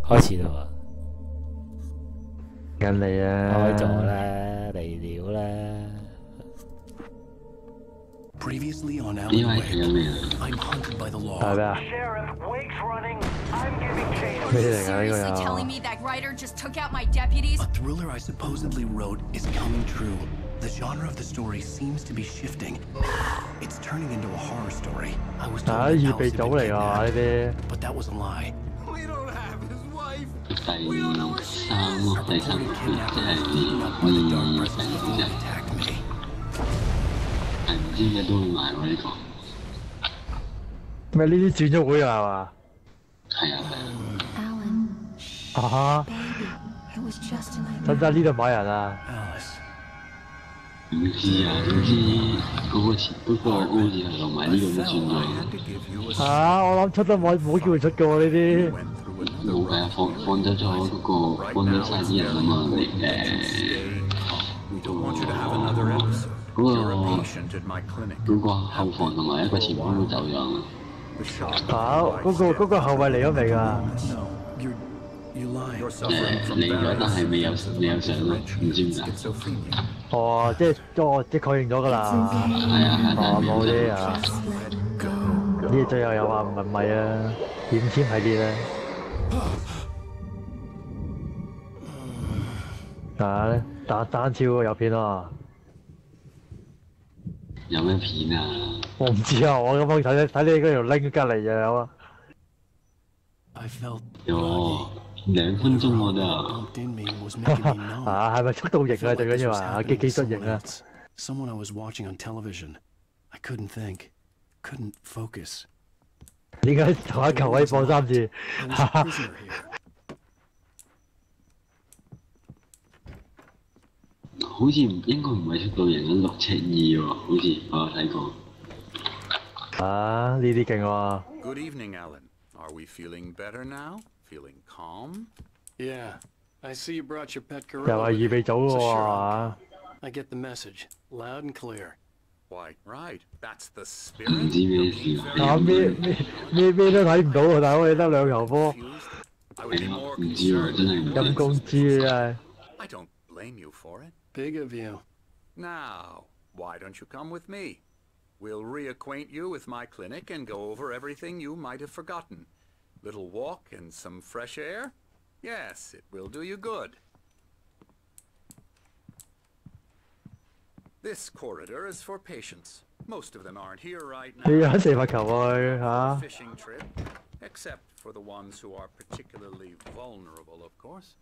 開始啦緊你啊！開咗啦，嚟料啦。Previously on 呢 Alan 位睇緊未啊？ I'm hunted by the 係 law. 咩啊？ Sheriff, Wake's running. I'm giving chase. 咩嚟㗎呢個 Seriously 又 telling？me that writer just took out my deputies? A thriller I supposedly wrote is coming true. The genre of the story seems to be shifting. It's turning into a horror story. I was 啊！ told 預 that 備 Alice 組 had 嚟 been 㗎呢 kidnapped, 啲。 but that was a lie. 第三咯，第三 Reported 即 kidnapping 係 was beaten up by the dark 2 presence 第 who 2 attacked me. 係唔知點解都會買喎呢個。咩呢啲轉咗會啊嘛？係啊係啊， Alan, 啊！ baby, it was just an 真 idea. 真呢度買人啊！ Alice. 唔知啊，總之嗰個前嗰個 O 字係同埋呢個都轉 I 咗。 had to give you a 啊！我諗出都冇機會出嘅喎呢啲。 went through another 冇計啊，放走咗嗰個放走晒啲人啊嘛，你 We don't want you to have another episode. 嗰 You're a 個 patient at my clinic. 嗰個後防同埋一個前鋒都走咗。 The shot. 啊！嗰個後衞嚟咗未㗎？ No, you lied. You're 嚟咗，但係未有上咯，唔知點解。 schizophrenia. 哦，即係確認咗㗎啦。係啊係哦，啊，冇啲啊。 Just let it go. 呢最後又話唔係啊，點簽系列咧？啊！單超有片啊！有咩片啊？我唔知啊，我咁樣睇你嗰條 link 隔離就有啊。 I felt 有2分鐘我都。 bumped in me was making me numb. 啊，係咪速度型 Felt 啊？ like 最緊 this 要 was 啊， happening 技 to 術型 someone 啊！ else. Someone I was watching on television. I couldn't think, couldn't focus. 點解同一球可以放3次？ I was a prisoner here. 好似應該唔係速度型啊，6:2喎，好似我有睇過。啊，呢啲勁喎！ Good evening, Alan. Are we feeling better now? Feeling calm? Yeah, I see you brought your pet 又 gorilla. 係預備組 It's 喎 a sure 啊！ I get the message, loud and clear. Why, right. That's the 唔 spirit. 知咩 You're 事 being 啊？ very 啊咩都睇唔到喎，大佬你得2球波， confused. I would be 係啊， more 唔知喎， concerned. 真係唔陰公豬啊！ I don't blame you for it. Big of you. Now, why don't you come with me? We'll reacquaint you with my clinic and go over everything you might have forgotten. Little walk and some fresh air? Yes, it will do you good. This corridor is for patients. Most of them aren't here right 你 now. 有射罰球去 For 嚇 a？fishing trip, except for the ones who are particularly vulnerable, of course.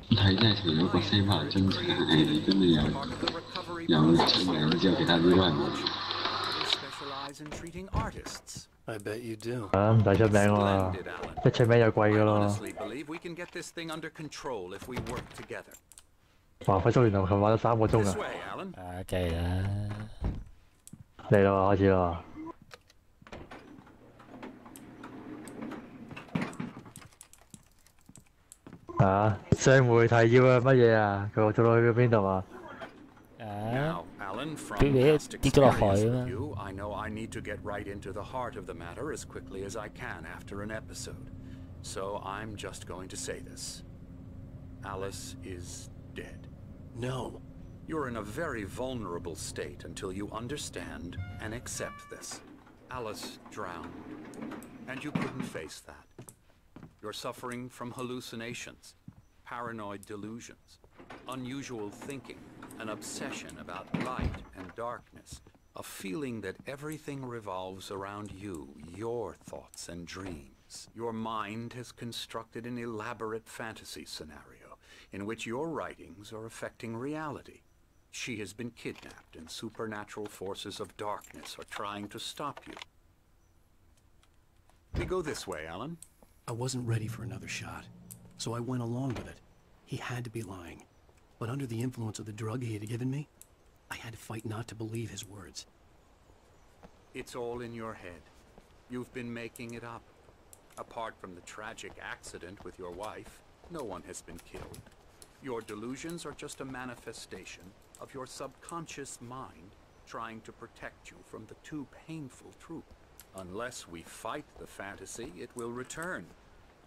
睇真係除咗個西班牙真係真係 Part of the recovery 有 process. 出名之後，其他啲都係冇。 We specialize in treating artists. I bet you do. 啊，唔使出名喎， Splendid, Alan. 一出名就貴 I 噶咯。 honestly believe we can get this thing under control if we work together. 哇！快速原來佢玩咗3個鐘 This 啊！ way, Alan. 啊，梗係啦。嚟啦，開始啦！啊，上回提要啊，乜嘢啊？佢做到去邊度啊？啊， Now, Alan, from Big it, past dito na experience kayo, with ah. you, I know I need to get right into the heart of the matter as quickly as I can after an episode. So I'm just going to say this. Alice is dead. No. You're in a very vulnerable state until you understand and accept this. Alice drowned, and you couldn't face that. You're suffering from hallucinations, paranoid delusions, unusual thinking, an obsession about light and darkness, a feeling that everything revolves around you, your thoughts and dreams. Your mind has constructed an elaborate fantasy scenario in which your writings are affecting reality. She has been kidnapped and supernatural forces of darkness are trying to stop you. We go this way, Alan. I wasn't ready for another shot, so I went along with it. He had to be lying. But under the influence of the drug he had given me, I had to fight not to believe his words. It's all in your head. You've been making it up. Apart from the tragic accident with your wife, no one has been killed. Your delusions are just a manifestation of your subconscious mind trying to protect you from the too painful truth. Unless we fight the fantasy, it will return.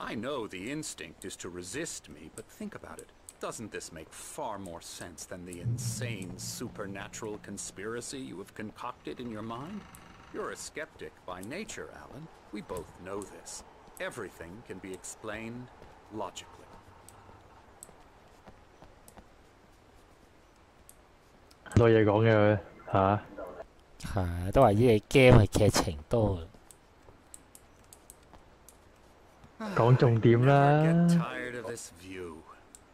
I know the instinct is to resist me, but think about it. Doesn't this make far more sense than the insane supernatural conspiracy you have concocted in your mind? You're a skeptic by nature, Alan. We both know this. Everything can be explained logically. 多嘢講嘅佢嚇，係都話呢個 game 係劇情多嘅。講重點 Never 啦。 get tired of this view.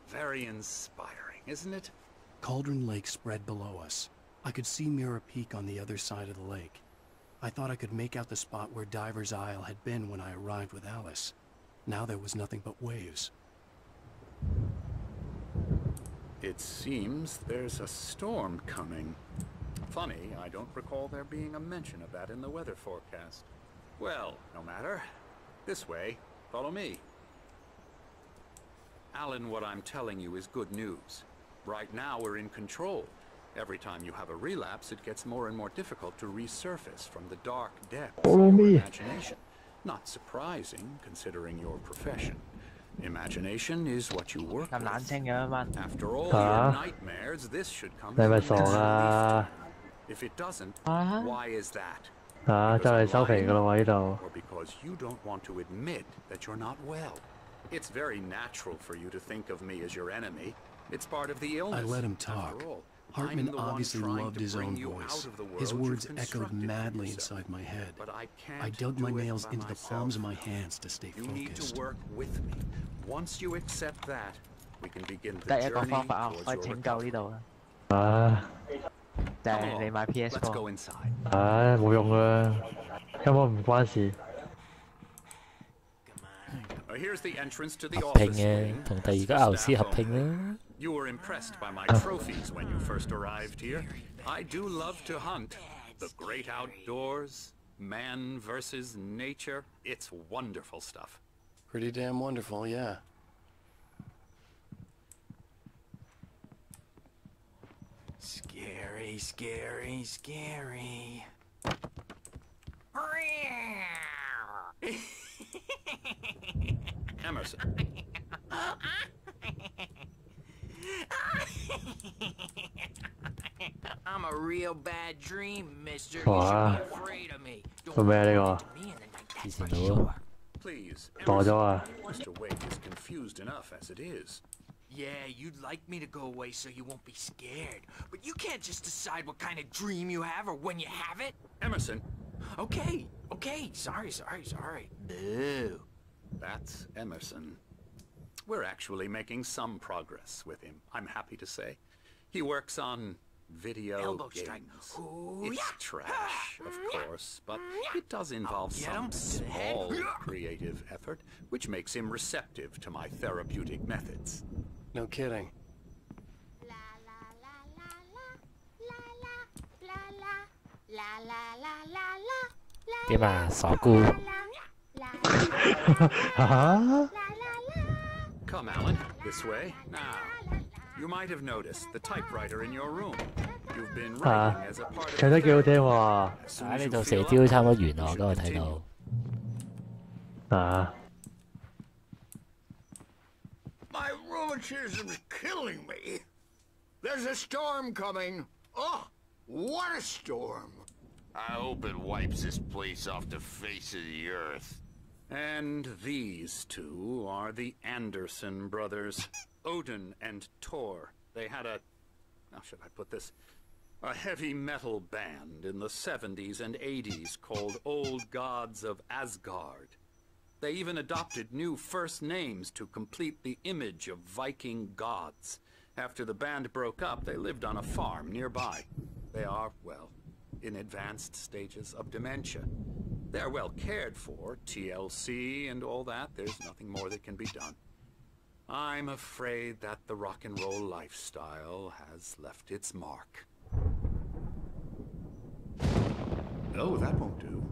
Very inspiring, isn't it? Cauldron Lake spread below us. I could see Mirror Peak on the other side of the lake. I thought I could make out the spot where Diver's Isle had been when I arrived with Alice. Now there was nothing but waves. It seems there's a storm coming. Funny, I don't recall there being a mention of that in the weather forecast. Well, no matter. This way. Follow me. Alan, what I'm telling you is good news. Right now we're in control. Every time you have a relapse, it gets more and more difficult to resurface from the dark depths of your imagination. Not surprising, considering your profession. Imagination is what you work 咁冷 with. 清嘅一蚊。 After all Huh? your nightmares, this should come 你係咪 as a 傻 natural 啊？ If it doesn't, Uh-huh. why is that? 啊，真係收皮㗎啦喎呢度。 Or because you don't want to admit that you're not well? It's very natural for you to think of me as your enemy. It's part of the illness. I let him talk. After all, Hartman I'm the one obviously trying loved to his bring own you voice. out of the His world words you've echoed constructed for madly yourself. inside my head. But I can't I dug my do it nails by into the myself. palms of my hands to stay You need to focused. work with me. Once you accept that, we can begin the 得一個 journey 方法啊， towards 可以 your 拯救 recovery. 呢度啦，啊就 Come 係 along. 你買 Let's PS4。 go inside. 唉，冇用啦，根本唔關事。 Here's the entrance to the 合拼 office 嘅， wing. 同第二 It's 個 for牛斯 staff 合拼 only. 啦。 You were impressed by my trophies when you first arrived here. I do love to hunt. The great outdoors, man versus nature. It's wonderful stuff. Pretty damn wonderful, yeah. Scary, scary, scary. Emerson, I'm a real bad dream, mister. You should Wow. be afraid of me. Don't做咩呢 bump 個？ into me in the night, 之 that's 前 for 到 sure. 啊， please. 傻咗啊！ Mr. Wake is confused enough as it is. Yeah, you'd like me to go away so you won't be scared. But you can't just decide what kind of dream you have or when you have it. Emerson, Okay, okay. Sorry. Boo. that's Emerson. We're actually making some progress with him, I'm happy to say. He works on video Elbow games. strike. Ooh, It's yeah. trash, of course, but it does involve Get some 'em to the head. small creative effort, which makes him receptive to my therapeutic methods. No kidding. 點啊，傻姑？ 嚇！ Come, Alan, this way. Now, you might have noticed the typewriter in your room. You've been writing as a part of 唱得 the 幾好聽 therapy. 喎！ As soon 啊， as 呢 you 度 feel 射 up, 雕差唔多完 you 啦，我 should 今日睇 continue. 到。啊！ My rheumatism's killing me. There's a storm coming. Oh, what a storm. I hope it wipes this place off the face of the earth. And these two are the Anderson brothers, Odin and Thor. They had how should I put this? A heavy metal band in the 70s and 80s called Old Gods of Asgard. They even adopted new first names to complete the image of Viking gods. After the band broke up, they lived on a farm nearby. They are, well, in advanced stages of dementia. They're well cared for, TLC and all that. There's nothing more that can be done. I'm afraid that the rock and roll lifestyle has left its mark. Oh, that won't do.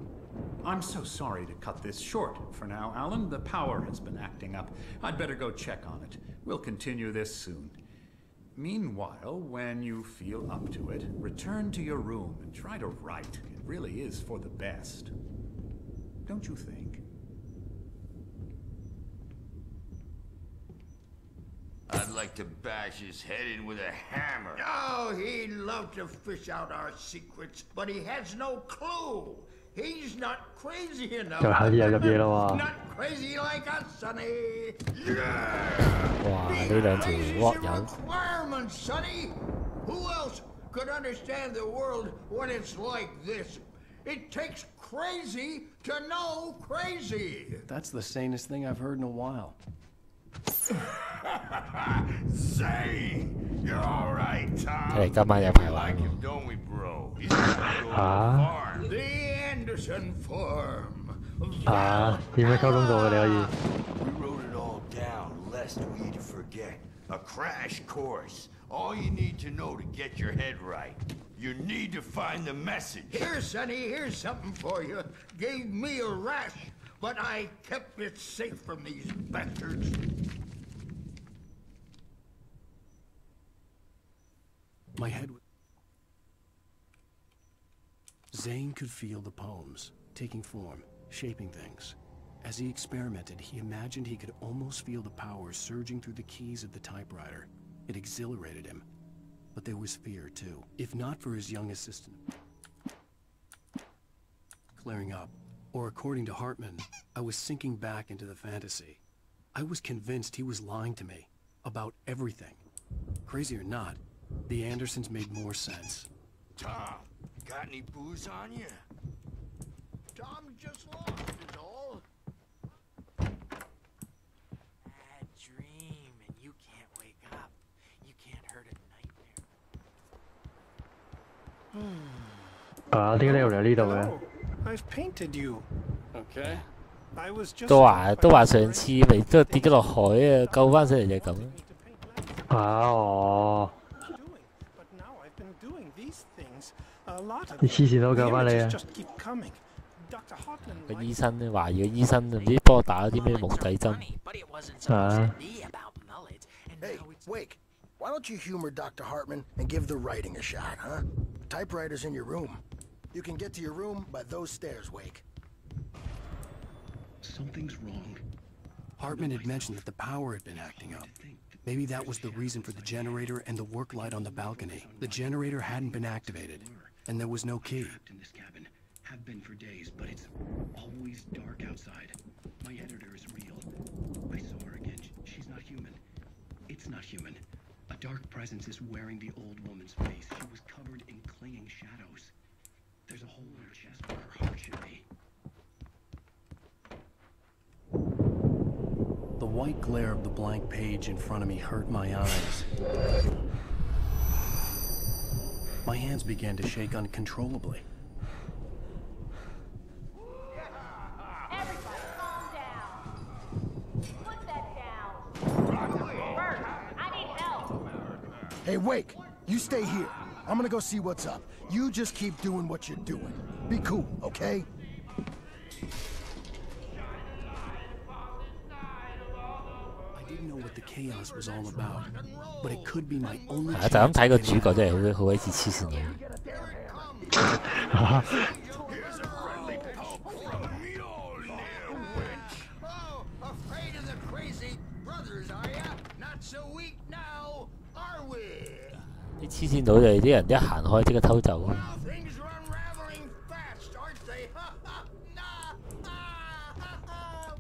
I'm so sorry to cut this short for now, Alan. The power has been acting up. I'd better go check on it. We'll continue this soon. Meanwhile, when you feel up to it, return to your room and try to write. It really is for the best. Don't you think? I'd like to bash his head in with a hammer. Oh, he'd love to fish out our secrets, but he has no clue. He's not crazy enough. 又係啲入嘢啦喎。 Not crazy like us, Sonny. 哇！呢兩條 walk 友 Requirements, Sonny. Who else could understand the world when it's like this? It takes crazy to know crazy. That's the sanest thing I've heard in a while. Zane, you're all right, Tom. 睇嚟今晚有排玩 Like 喎。 him, don't we, bro? He's gonna go to the farm. The Anderson farm. 點樣溝通到嘅你可以？ We wrote it all down, lest we forget. A crash course. All you need to know to get your head right. You need to find the message. Here, Sonny, here's something for you. Gave me a rash, but I kept it safe from these bastards. My head. Zane could feel the poems, taking form, shaping things. As he experimented, he imagined he could almost feel the power surging through the keys of the typewriter. It exhilarated him. But there was fear, too. If not for his young assistant clearing up, or according to Hartman, I was sinking back into the fantasy. I was convinced he was lying to me about everything. Crazy or not, the Andersons made more sense. Tom, got any booze on you? Tom just lost is all. Bad dream, and you can't wake up. You can't hurt a nightmare. 點解你又嚟呢度嘅？ I've painted you. Okay. I was just 都話上次咪都跌咗落海啊，救翻上嚟就係咁。哦， But now I've been doing these things. A lot of 啲黐線佬救翻你啊！ just keep coming. Dr. Hartman 個醫生咧懷疑個醫生唔知幫我打咗啲咩目底針。 But it wasn't supposed to be about mullets. And Hey, now it's Wake, why don't you humor Dr. Hartman and give the writing a shot, huh? Typewriter's in your room. You can get to your room by those stairs, Wake. Something's wrong. Hartman had mentioned that the power had been acting up. Maybe that was the reason for the generator and the work light on the balcony. The generator hadn't been activated, and there was no key. In this cabin, have been for days, but it's always dark outside. My editor is real. I saw her again. She's not human. It's not human. A dark presence is wearing the old woman's face. She was covered in clinging shadows. There's a hole in her chest where her heart should be. The white glare of the blank page in front of me hurt my eyes. My hands began to shake uncontrollably. Everybody calm down. Put that down. Bert, I need help. Hey, Wake, you stay here. I'm gonna go see what's up. You just keep doing what you're doing. Be cool, okay? I didn't know what the chaos was all about, but it could be my only 就咁睇個主角真係好鬼似黐線佬。 Oh, afraid of the crazy brothers, are ya? Not so weak now, are we? 啲黐線佬就係啲人一行開即刻偷走。 Well, things are unraveling fast, aren't they? Ha ha! Nah! Ah, ha, ha.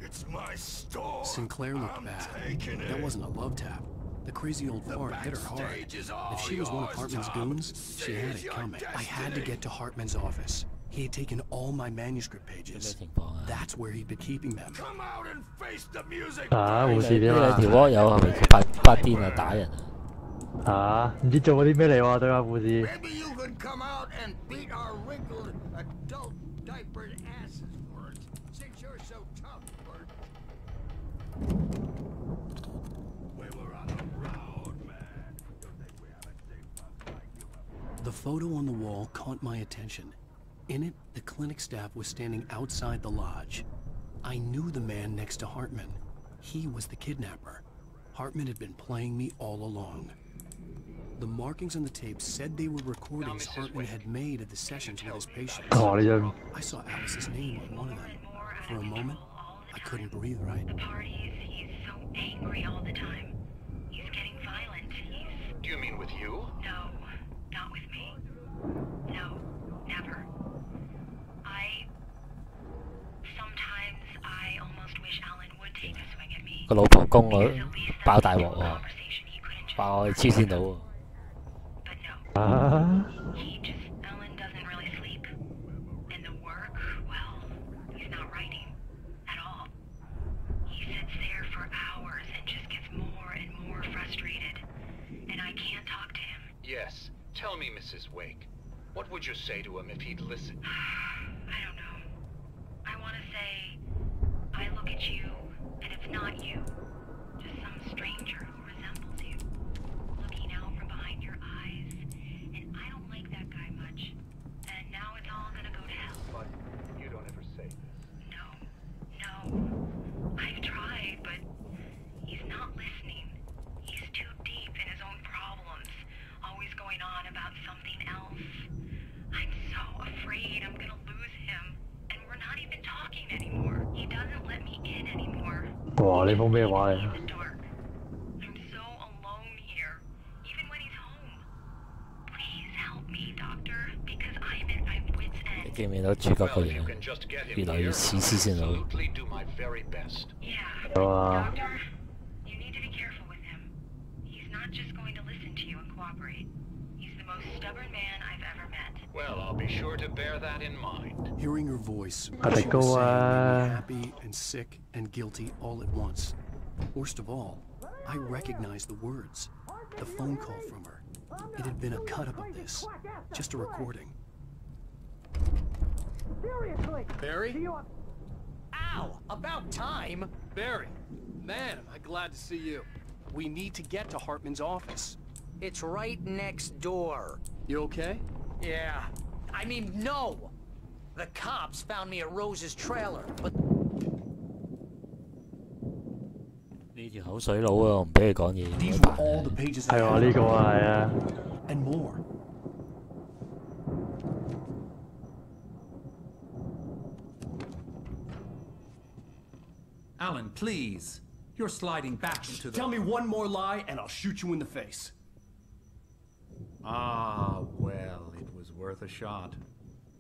It's my store. Sinclair looked back. That wasn't a love tap. The crazy old fart hit her hard. If she was one of Hartman's goons, she had it coming. I had to get to Hartman's office. He had taken all my manuscript pages. That's where he'd been keeping them. Come out and face the music. 護士點呢兩啊？條窩友係咪發癲啊打人啊？唔知做過啲咩嚟喎？對下護士。 Maybe you could come out and beat our wrinkled adult diapered asses for us, since you're so tough, Bert. We were on the road, man. You think we haven't seen bugs like you ever? The photo on the wall caught my attention. In it, the clinic staff was standing outside the lodge. I knew the man next to Hartman. He was the kidnapper. Hartman had been playing me all along. The markings on the tape said they were recordings Hartman had made of the sessions with his patients. I saw Alice's name on one of them. For a moment, I couldn't breathe right. The parties, he's so angry all the time. He's getting violent. Do you mean with you? No, not with me. No, never. Sometimes I almost wish Alan would take a swing at me. 個老婆公我爆大鑊喎，爆我黐線佬喎。Alan doesn't really sleep. And the work, well, he's not writing at all. He sits there for hours and just gets more and more frustrated. And I can't talk to him. Yes. Tell me, Mrs. Wake. What would you say to him if he'd listen? I don't know. I want to say, I look at you, and it's not you. Just some stranger who resembles you. Looking out from behind your eyes. And I don't like that guy much. And now it's all gonna go to hell. But you don't ever say this. No. I've tried, but he's not listening. He's too deep in his own problems. Always going on about something else. I'm so afraid I'm gonna lose him. And we're not even talking anymore. He doesn't let me in anymore. 哇！呢封咩話嚟？ I'm so alone here, even when he's home. Please help me, Doctor, because I'm at my wit's 你 end. 記唔記到主角個樣？越來越似黐線佬。 Yeah, 哇！ Doctor, you need to be careful with him. He's not just going to listen to you and cooperate. He's the most stubborn man I've ever met. Well, I'll be sure to bear that in mind. Hearing her voice, I she think was go, saying made me happy and sick and guilty all at once. Worst of all, I recognized the words. The phone call from her. It had been a cut-up of this. Just a recording. Seriously! Barry? Ow! About time! Barry! Man, am I glad to see you. We need to get to Hartman's office. It's right next door. You okay? Yeah. I mean, no! The cops found me at Rose's trailer, but... 呢條口水佬啊，我唔俾你講嘢。 These were all the pages I 係喎， had 呢個啊係啊。 and more. Alan, please. You're sliding back into the... Tell me one more lie and I'll shoot you in the face. Ah, well, it was worth a shot.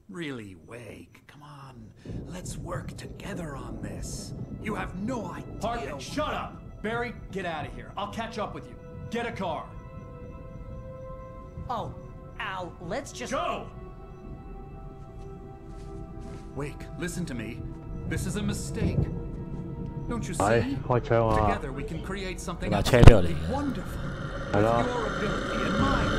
Really, Wake, come on. Let's work together on this. You have no idea... Hartman, shut up! Barry, get out of here. I'll catch up with you. Get a car. Oh, Al, let's just... Go! Wake, listen to me. This is a mistake. Don't you 係 see? 開槍啊！ Together we can create something 架車邊度嚟 absolutely 嘅？ wonderful. 係咯。 Your ability and mine.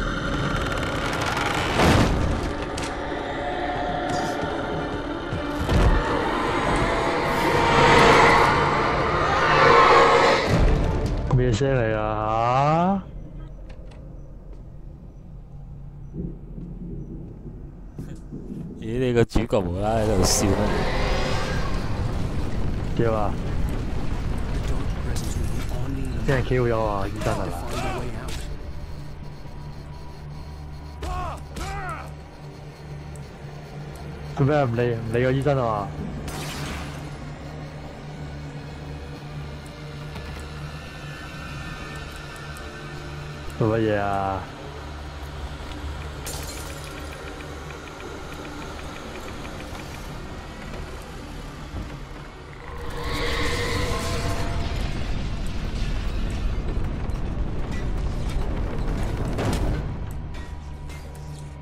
咩聲嚟啊？咦？你個主角無啦啦喺度笑咩？叫啊！ Presence will be on me and 俾人 Q 咗啊！醫生係 to 咪？ find a way out. 做咩唔理個醫生啊嘛？做乜嘢啊？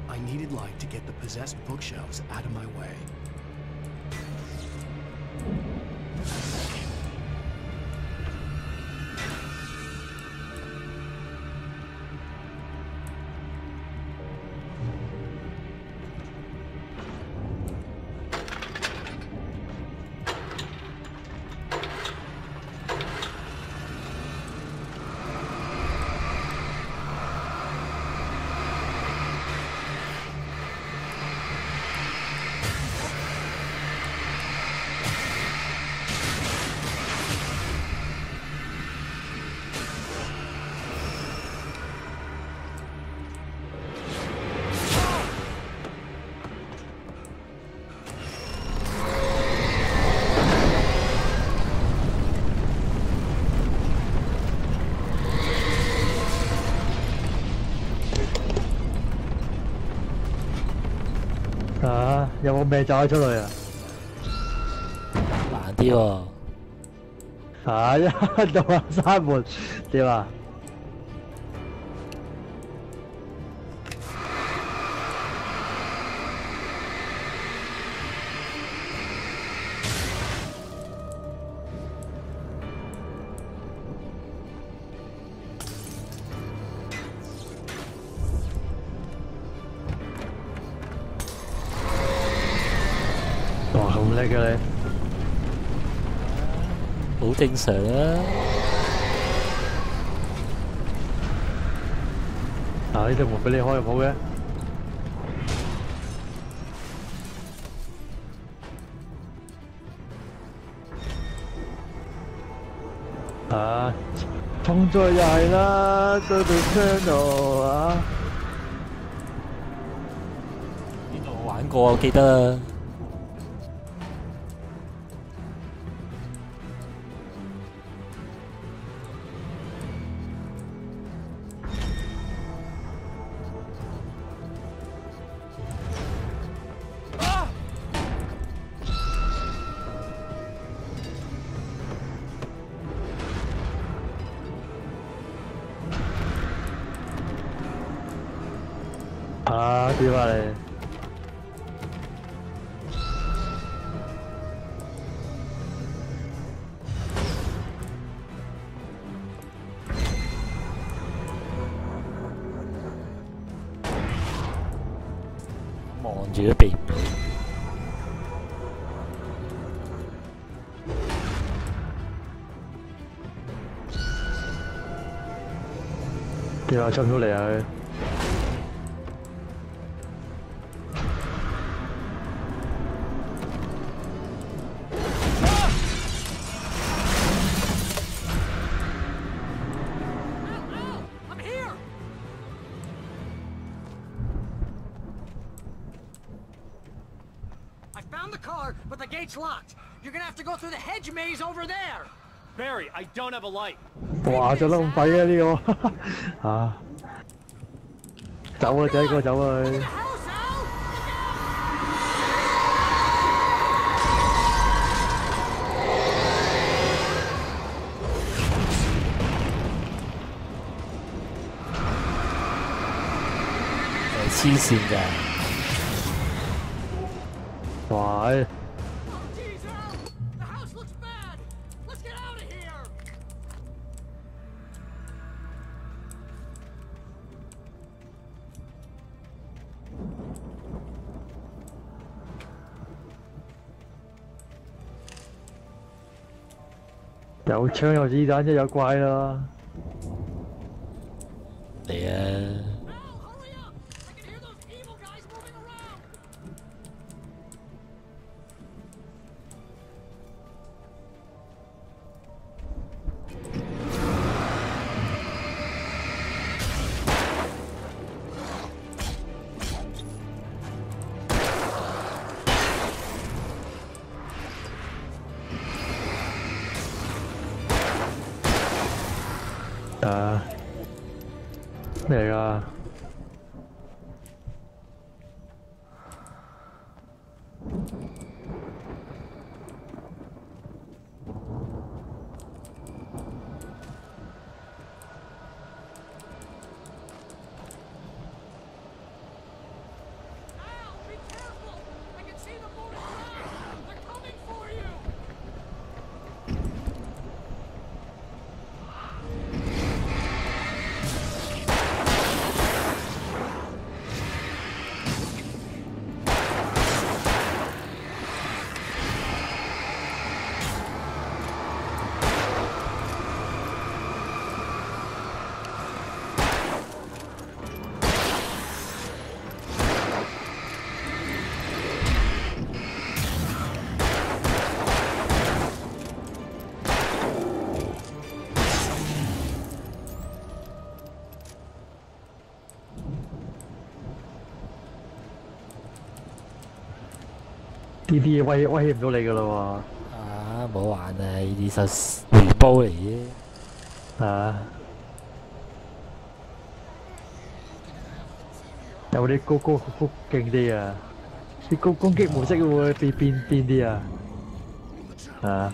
I needed light to get the possessed bookshelves out of my way. 有冇命走咗出去啊？難啲喎。啊！一到啊，閂門點啊？哇！咁叻嘅你！好正常啊！啊！呢道門俾你開又冇嘅。啊！衝咗又係啦，到到 channel 啊！呢度玩過，我記得。啊！點啊你？望住都避唔到。點啊？出唔到嚟啊佢？Found the car, but the gate's locked. You're gonna have to go through the hedge maze over there. Barry, I don't have a light. 哇！做得咁廢啊呢個啊！走啊！仔哥走啊！黐線㗎！喂！有槍有子彈，即有怪啦！嚟啊！啊！咩嚟㗎？呢啲嘢威脅唔到你㗎啦喎！啊，冇玩啊！呢啲實回煲嚟嘅。啊！有冇啲高勁啲啊？啲攻擊模式會變啲啊！啊！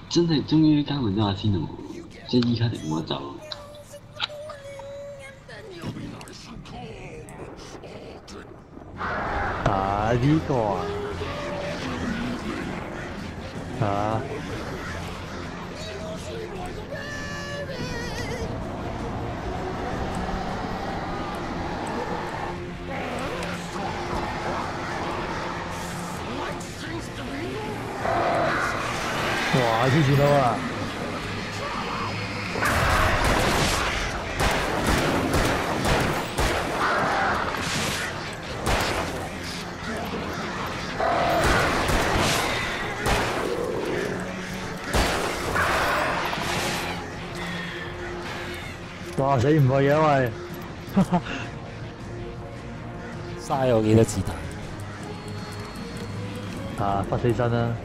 真係終於交換咗阿仙奴，即係依家就冇得走。啊！呢個啊！哇！黐線佬啊！哇！死唔去嘅，因為嘥我幾多子彈啊！發死身啦！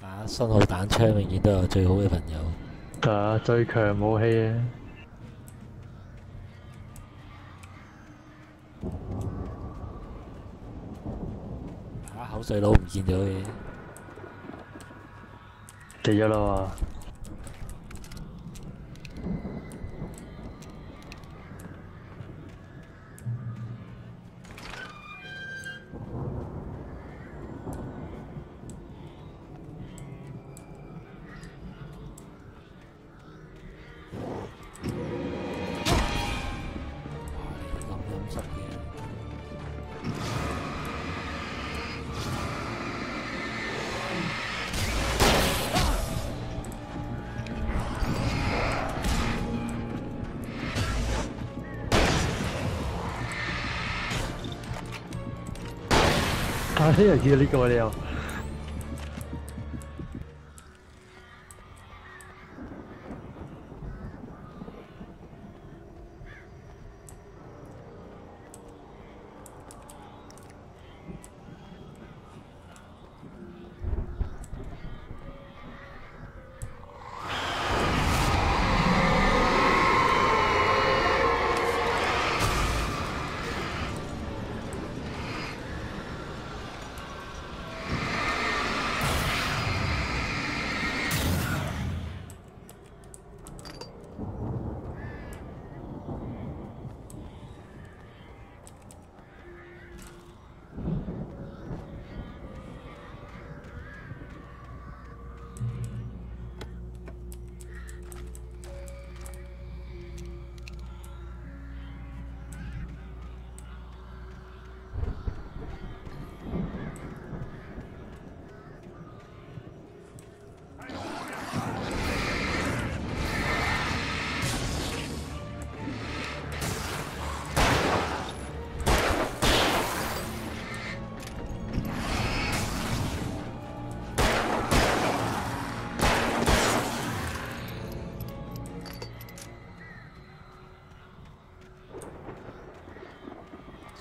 打信號彈槍永遠都有最好嘅朋友。啊！最強武器啊！口水佬唔見咗嘅，死咗啦喎！啊！又見到呢個你又〜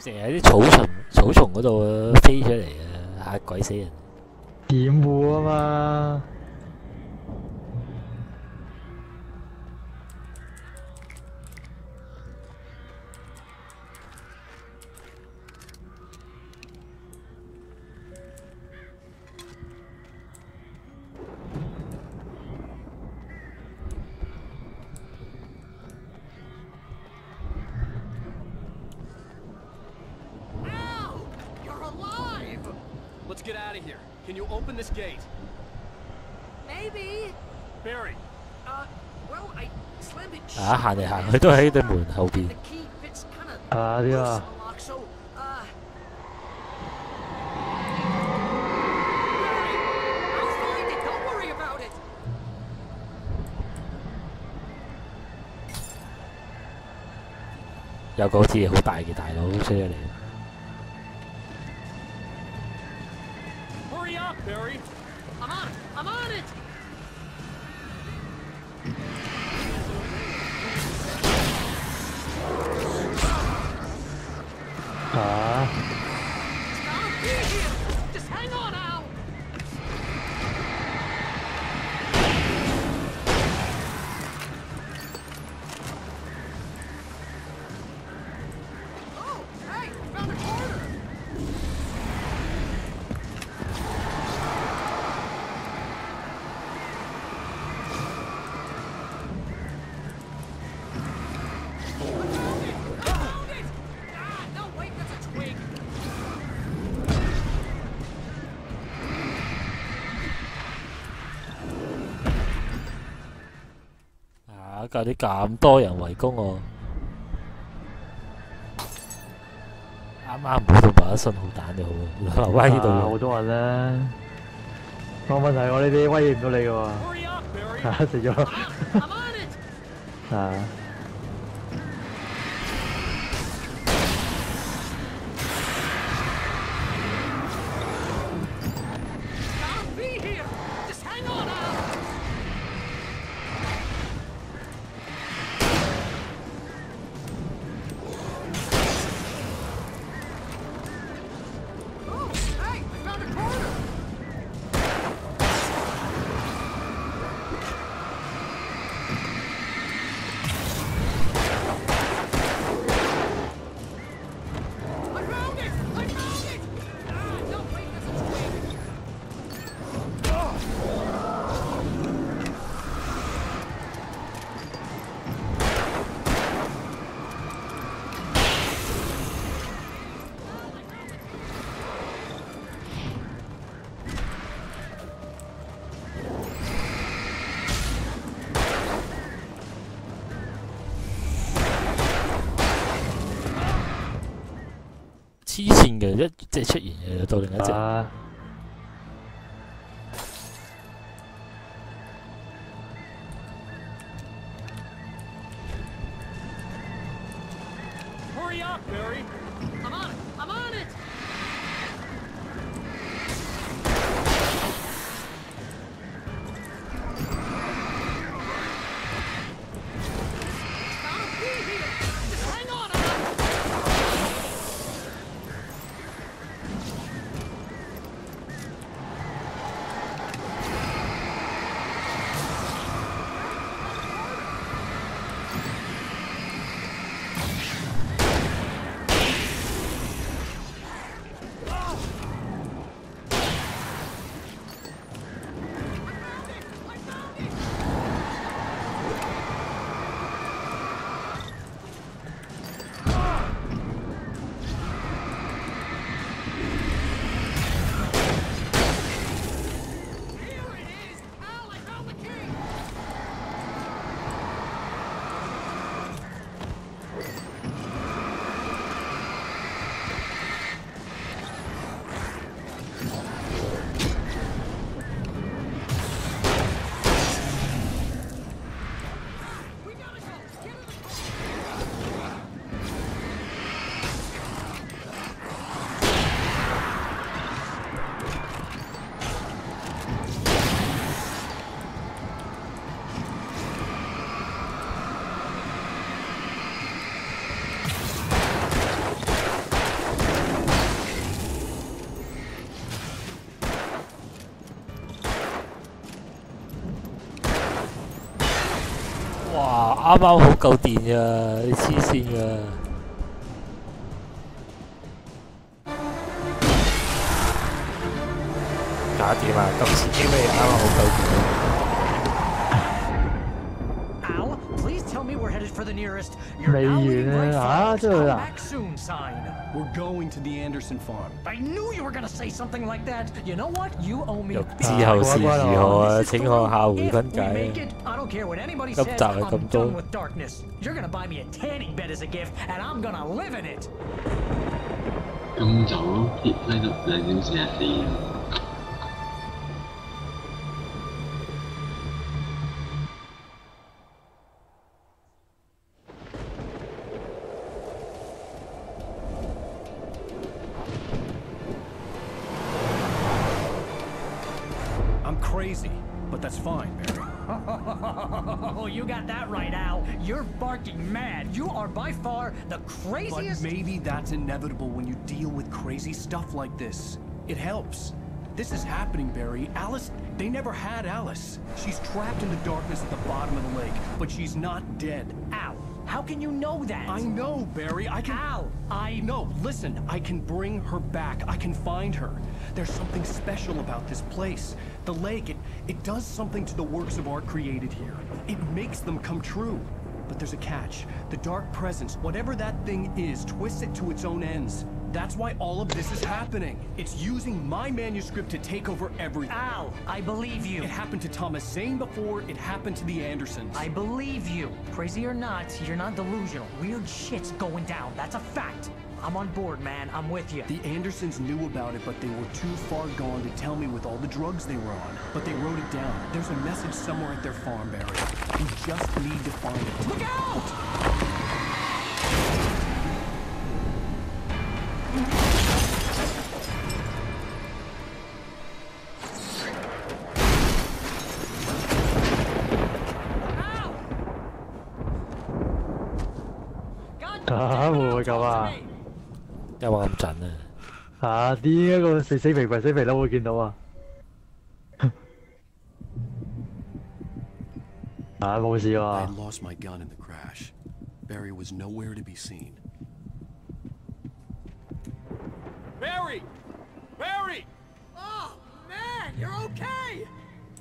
成日喺啲草叢嗰度飛出嚟啊，嚇鬼死人！掩護啊嘛〜get out of here. Can you open this gate? Maybe. Barry. Well, I slammed it. 啊，行嚟行去都喺對門後邊。 The key fits kind of 啊啲 loose 啊 on lock, so I'll find it. Don't worry about it. 有個好似好大嘅大佬出咗嚟。 Hurry up, Barry. I'm on it. I'm on it. Stop here. Just hang on now. Oh, hey, found a corner. 搞啲咁多人圍攻我，啱啱冇到埋一信號彈就好啊！留翻呢度好多人啦。冇問題，我呢啲威脅唔到你嘅喎。啊，食咗。啊。 黐線嘅，一隻出現嘅到另一隻。Hurry up, Barry. I'm on it. I'm on it. Stop here. Just hang on. 哇！啱啱好夠電㗎，你黐線㗎！搞掂啊！今次經理啱啱好夠電。 Al, please tell me we're headed for the the nearest. 未完啊！嚇，真係啊！ Back soon sign. We're going to the Anderson farm. I knew you were gonna say something like that. You know what? You owe me. 欲知後事如何啊？請看下回分解。 I don't care what anybody 今 says. 集係 I'm 咁多 done。with darkness. You're gonna buy me a tanning bed as a gift, and I'm gonna live in it. 咁早撇低到2:44。I'm crazy, but that's fine, Barry. Oh, you got that right, Al. You're barking mad. You are by far the craziest. But maybe that's inevitable when you deal with crazy stuff like this. It helps. This is happening, Barry. Alice, they never had Alice. She's trapped in the darkness at the bottom of the lake, but she's not dead. Al, how can you know that? I know, Barry. I can... Al, No, listen. I can bring her back. I can find her. There's something special about this place. The lake, it does something to the works of art created here. It makes them come true. But there's a catch. The dark presence, whatever that thing is, twists it to its own ends. That's why all of this is happening. It's using my manuscript to take over everything. Al, I believe you. It happened to Thomas Zane before, it happened to the Andersons. I believe you. Crazy or not, you're not delusional. Weird shit's going down. That's a fact. I'm on board, man. I'm with you. The Andersons knew about it, but they were too far gone to tell me with all the drugs they were on. But they wrote it down. There's a message somewhere at their farm, Barry. We just need to find it. Look out!會唔會咁啊？有冇咁震啊？點解個死肥佬會見到啊？冇事 I 喎。 had lost my gun in the crash. Barry was nowhere to be seen. Barry! Barry! Oh, man, you're okay!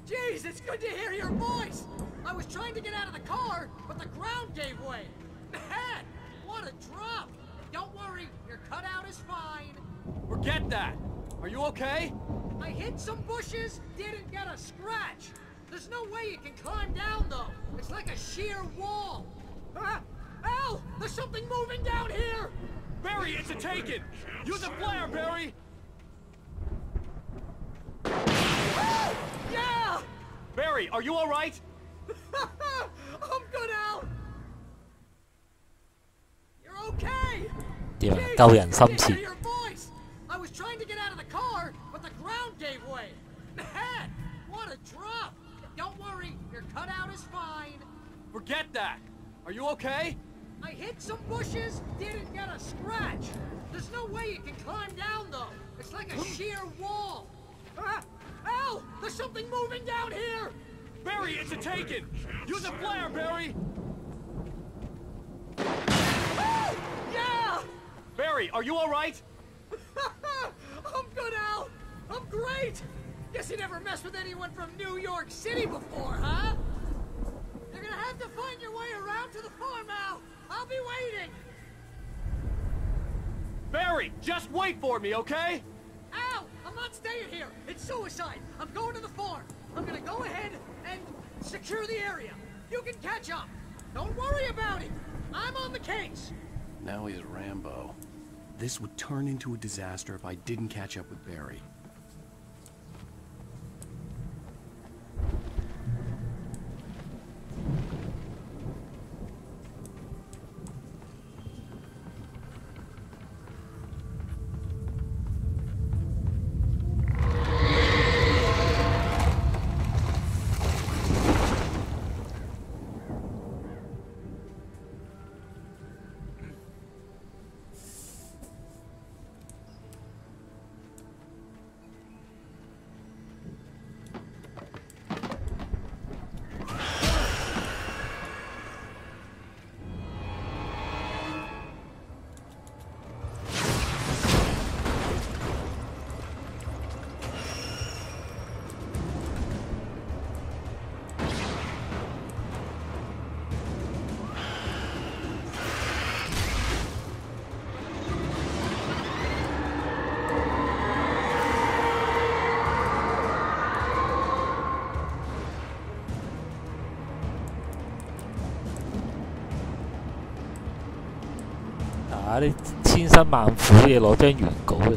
Jeez, it's good to hear your voice! I was trying to get out of the car, but the ground gave way. Man, what a drop! Don't worry, your cutout is fine. Forget that! Are you okay? I hit some bushes, didn't get a scratch. There's no way you can climb down, though. It's like a sheer wall. Al, there's something moving down here! Barry, it's a taken! Use a flare, Barry! Yeah! Barry, are you alright? I'm good, Al! You're okay! 點啊？救人心 Jeez, 切。 your voice! I was trying to get out of the car, but the ground gave way. Man, what a drop! Don't worry, your cutout is fine. Forget that! Are you okay? I hit some bushes, didn't get a scratch. There's no way you can climb down, though. It's like a sheer wall. Al, there's something moving down here! Barry, it's a taken! Use a flare, Barry! Yeah! Barry, are you alright? I'm good, Al! I'm great! Guess you never messed with anyone from New York City before, huh? You're gonna have to find your way around to the farm, Al! I'll be waiting! Barry, just wait for me, okay? Al! I'm not staying here! It's suicide! I'm going to the farm! I'm gonna go ahead and secure the area! You can catch up! Don't worry about it! I'm on the case! Now he's Rambo. This would turn into a disaster if I didn't catch up with Barry. 啊！你千辛萬苦嘢攞張原稿嘅。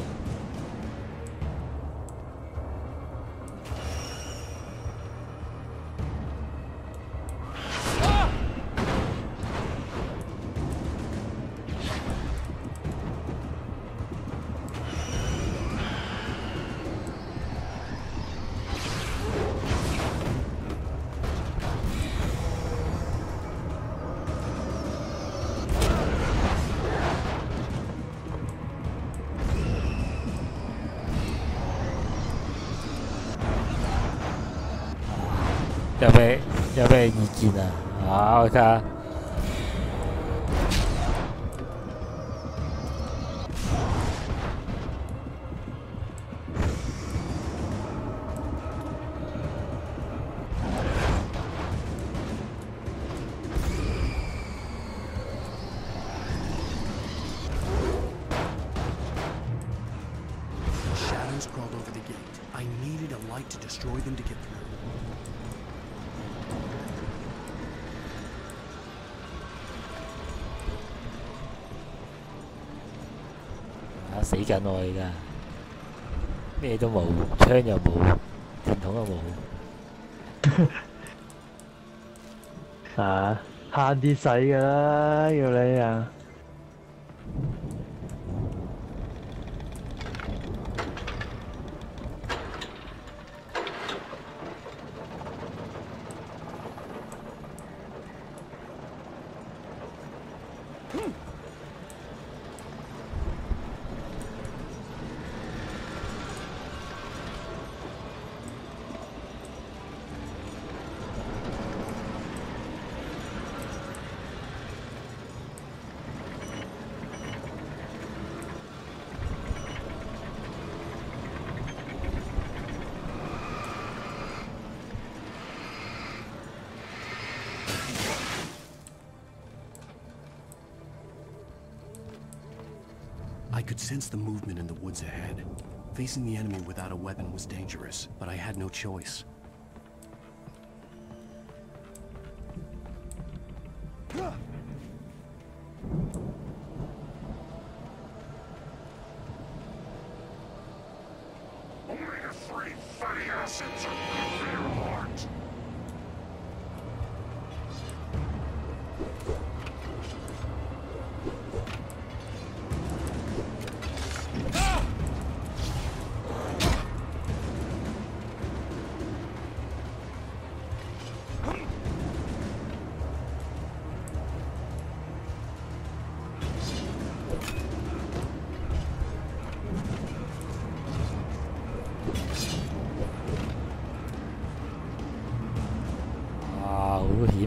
有咩意見啊？啊，我睇下。Shadows crawled over the gate. I needed a light to destroy them to get through. 死緊我而家，咩都冇，槍又冇，電筒又冇。啊，慳啲使㗎啦，要你啊！I could sense the movement in the woods ahead. Facing the enemy without a weapon was dangerous, but I had no choice. Only the three funny acids are left for your heart.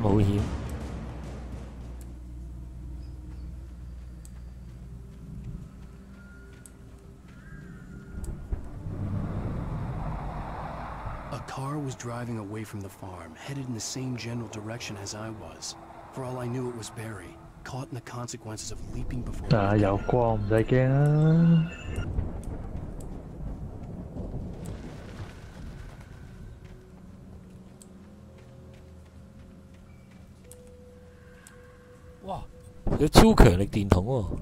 好險！ A car was driving away from the farm, headed in the same general direction as I was. For all I knew, it was Barry, caught in the consequences of leaping before. 啊，有光唔使驚啊！ 哇！有超強力電筒喎！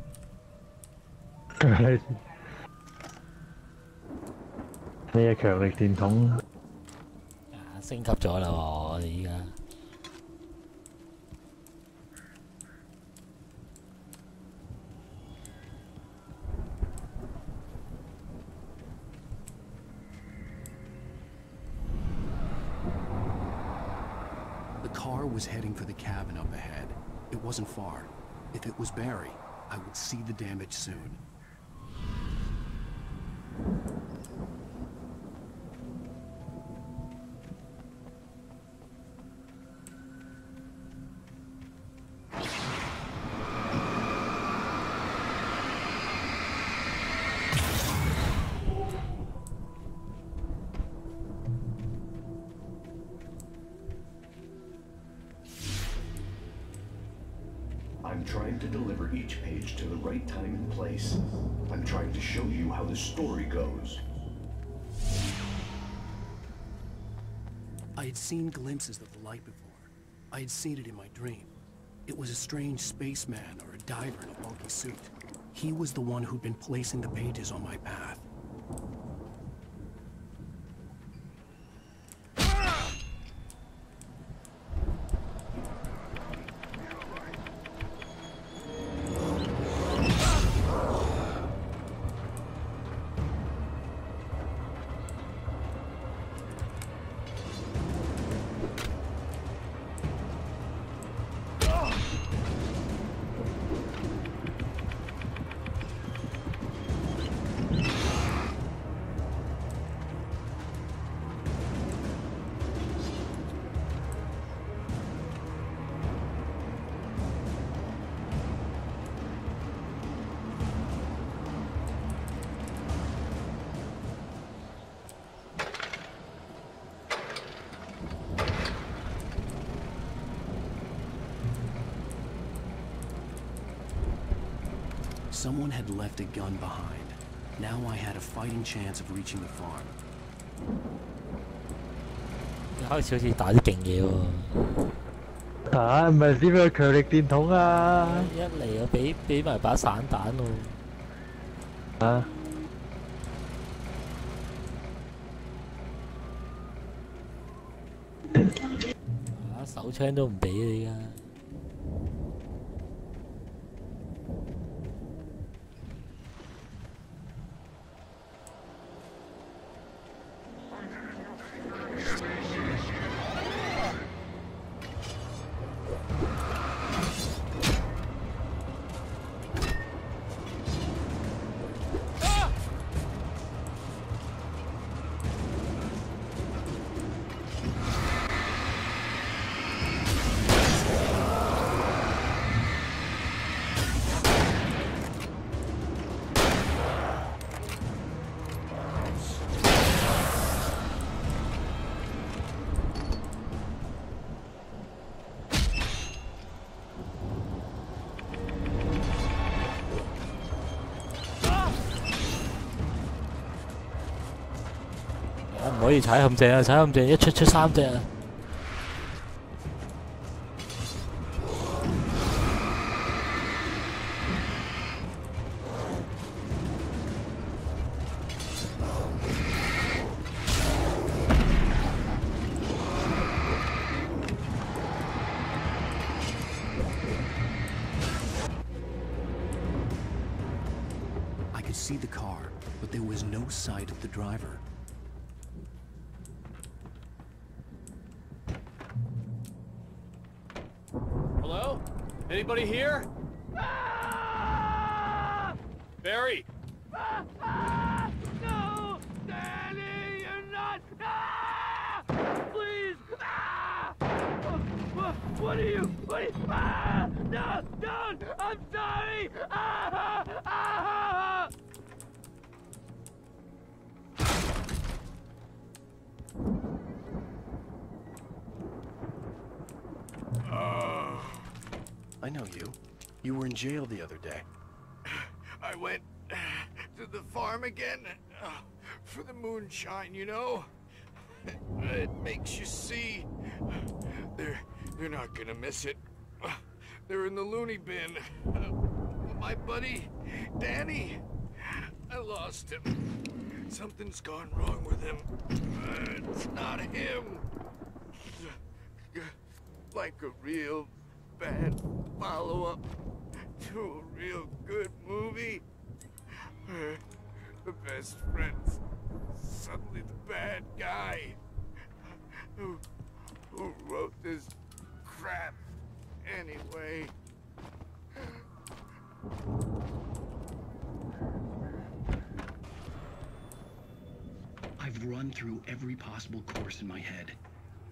你嘅強力電筒升級咗啦喎！我哋依家。 The car was heading for the cabin up ahead. It wasn't far. If it was Barry, I would see the damage soon. I'm trying to deliver each page to the right time and place. I'm trying to show you how the story goes. I had seen glimpses of the light before. I had seen it in my dream. It was a strange spaceman or a diver in a bulky suit. He was the one who'd been placing the pages on my path. Someone had left a gun behind. Now I had a fighting chance of reaching the farm. 一開始好似打啲勁嘢喎。嚇，唔係點樣強力電筒啊？一嚟我俾埋把散彈喎。啊！手槍都唔俾你而家。唔可以踩陷阱啊！踩陷阱一出3隻啊！I could see the car, but there was no sight of the driver. Hello? Anybody here? Ah! Barry! Ah! No! Danny, you're not! Ah! Please! Ah! What are you? What? Ah! No! Don't! I'm sorry! Ah! Ah! I know you. You were in jail the other day. I went to the farm again for the moonshine, you know? It makes you see. They're not gonna miss it. They're in the loony bin. My buddy, Danny, I lost him. Something's gone wrong with him. It's not him. Like a real bad follow-up to a real good movie. The best friend's suddenly the bad guy. Who wrote this crap anyway? I've run through every possible course in my head.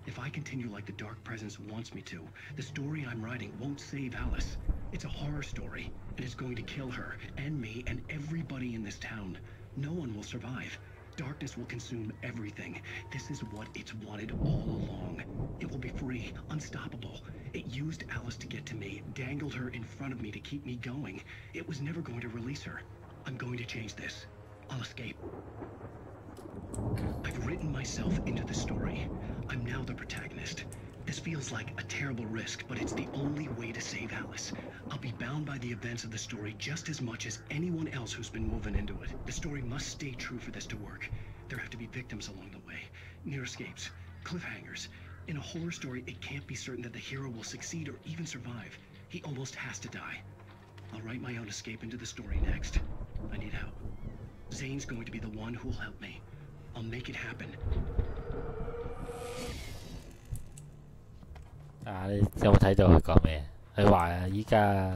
If I continue like the Dark Presence wants me to, the story I'm writing won't save Alice. It's a horror story, and it's going to kill her, and me, and everybody in this town. No one will survive. Darkness will consume everything. This is what it's wanted all along. It will be free, unstoppable. It used Alice to get to me, dangled her in front of me to keep me going. It was never going to release her. I'm going to change this. I'll escape. I've written myself into the story. I'm now the protagonist. This feels like a terrible risk, but it's the only way to save Alice. I'll be bound by the events of the story just as much as anyone else who's been woven into it. The story must stay true for this to work. There have to be victims along the way, near escapes, cliffhangers. In a horror story, it can't be certain that the hero will succeed or even survive. He almost has to die. I'll write my own escape into the story next. I need help. Zane's going to be the one who'll help me. I'll make it happen. 你有冇睇到佢講咩？佢話啊，依家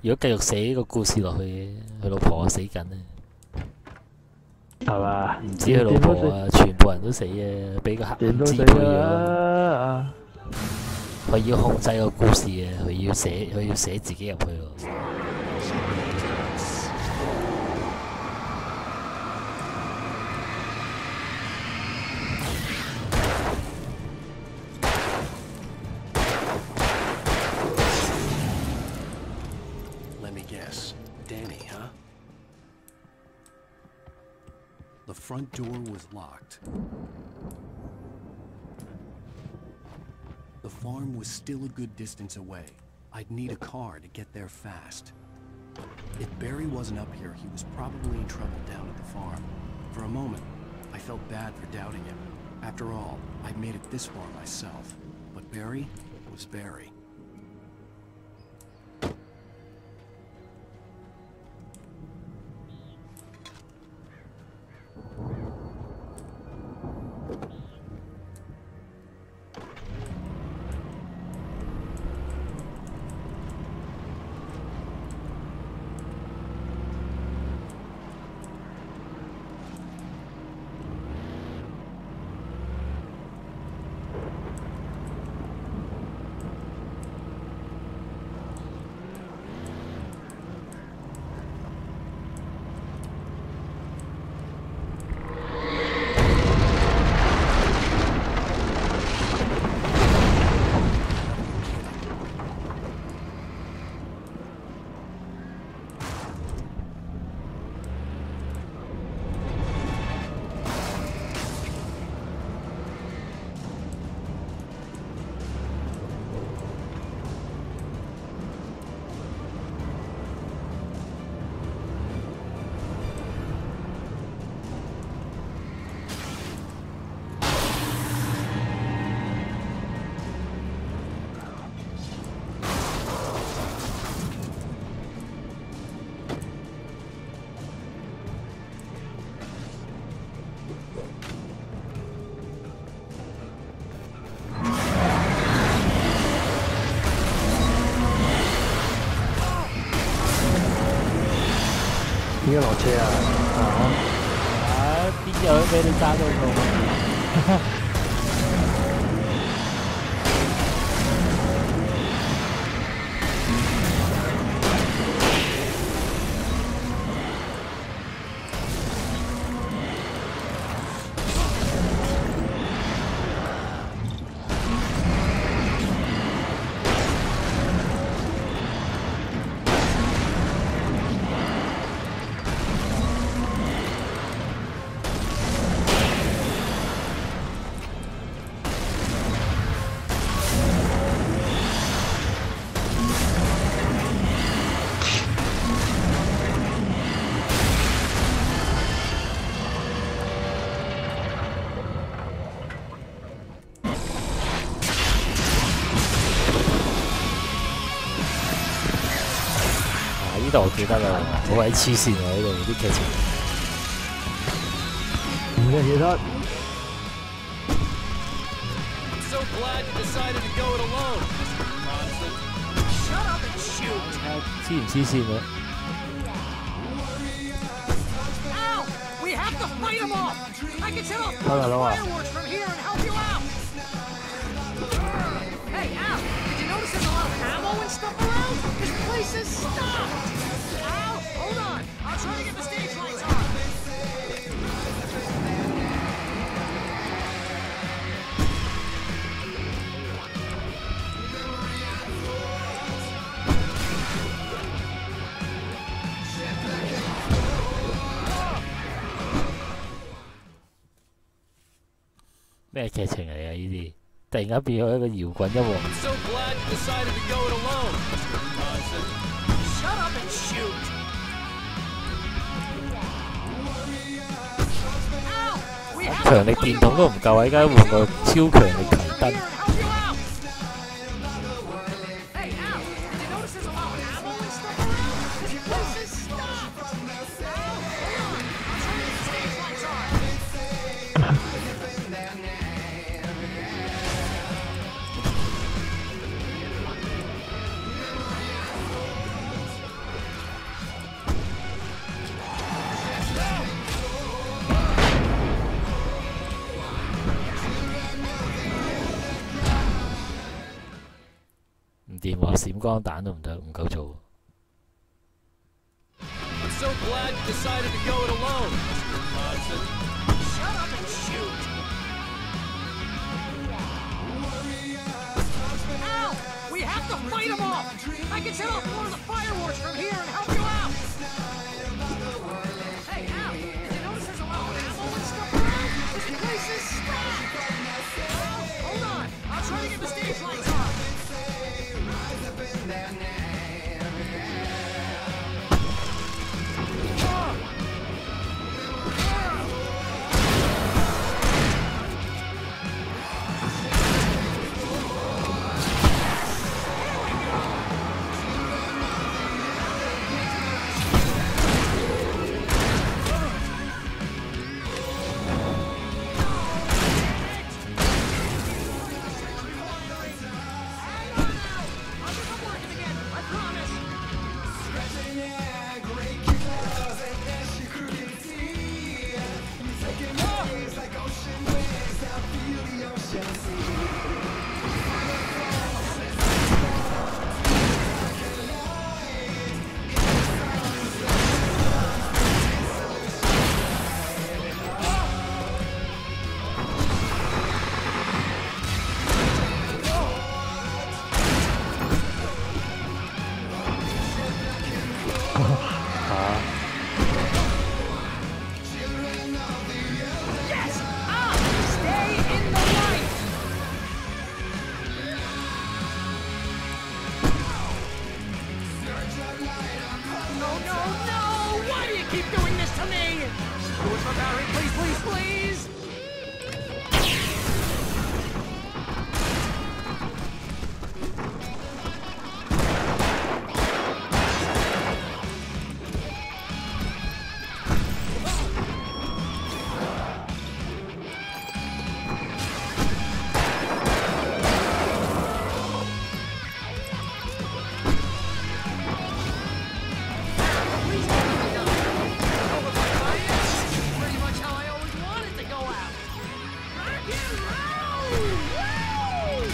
如果繼續寫呢個故事落去，佢老婆死緊咧。係嘛？唔止佢老婆啊，全部人都死啊！俾個黑暗支配咗。佢要控制個故事啊！佢要寫自己入去咯。The front door was locked. The farm was still a good distance away. I'd need a car to get there fast. If Barry wasn't up here, he was probably in trouble down at the farm. For a moment, I felt bad for doubting him. After all, I'd made it this far myself. But Barry was Barry.點解落車啊？邊有俾你揸到到？呢度我記得啦，好鬼黐線喎！呢度啲劇情。唔記得。So glad you decided to go it alone, Mr. Monson. Shut up and shoot. 黐唔黐線嘅？Ow! We have to fight them off. I can set off fireworks from here and help you out. Hey, Al, did you notice there's a lot of ammo and stuff around? This place is stopped. Al, hold on. I'll try to get the stage lights on.咩劇情嚟㗎？呢啲？突然間變咗一個搖滾音樂。I'm so glad you decided to go it alone, Mr. Johnson. Shut up and shoot! Ow! We have 強力電筒都唔夠，依家換個超強力提燈。Hey, Al! Did you notice there's a lot of ammo and stuff around? This place is stopped! Al, hold on! I'm trying to get the stage lights on! 唔掂喎，閃光彈都唔得，唔夠做。I'm so glad you decided to go it alone, Mr. Johnson. Shut up and shoot! Al! We have to fight them off! I can set off one of the fireworks from here and help you out! Hey, Al! Did you notice there's a lot of ammo and stuff around? This place is stocked! Al, hold on! I'm trying to get the stage lights on! Yes! Ah! Stay in the light! No, no, no! Why do you keep doing this to me? Do it for Barry, please, please, please! Pretty much how I always wanted to go out. Rock and roll! Woo!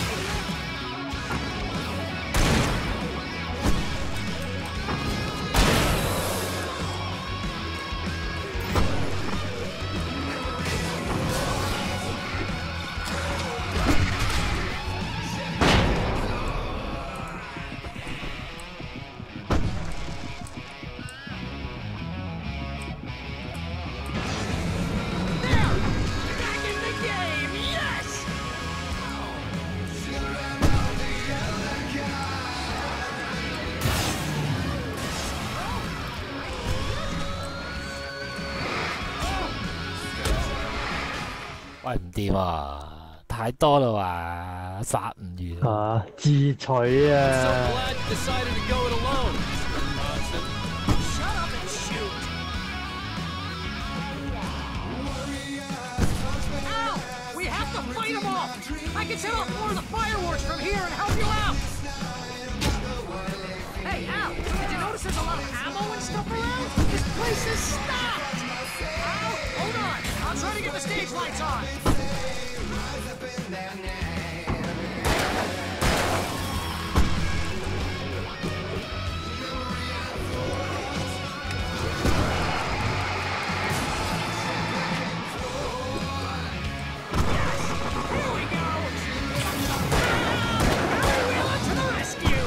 There! Back in the game! Yes!喂，唔掂啊！太多啦話，殺唔完。啊，自取 I'm so 啊！ glad you decided to go it alone, Mr. Johnson. Shut up and shoot! Al! We have to fight them off! I can set off more of the fireworks from here and help you out! Hey, Al! Did you notice there's a lot of ammo and stuff around? This place is stocked! Al, hold on! I'll try to get the stage lights on! Here we go! Barry Wheeler to the rescue!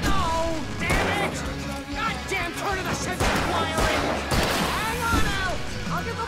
No! Damn it! Goddamn turn of the century wiring! Hang on, Al! I'll get the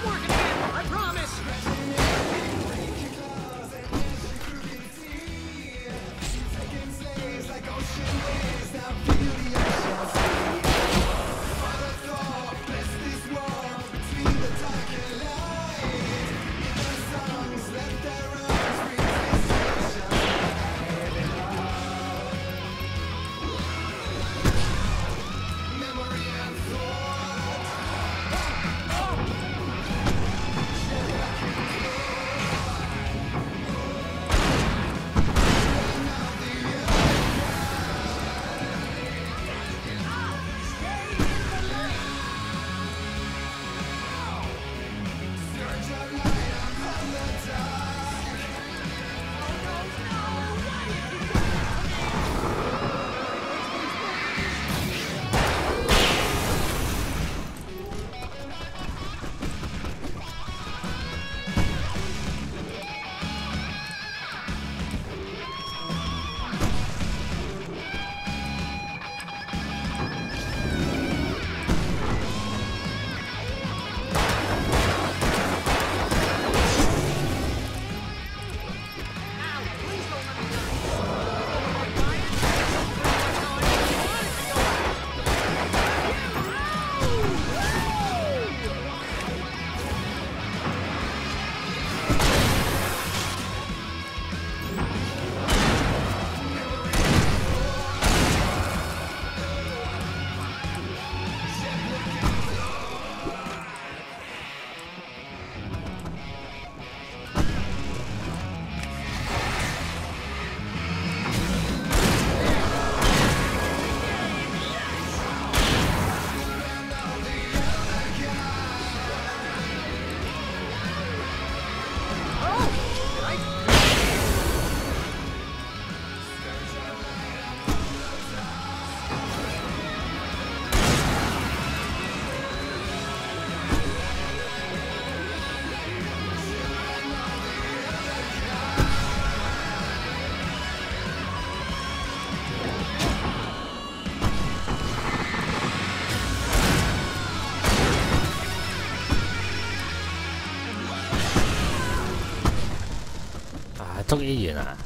捉 A 員啊！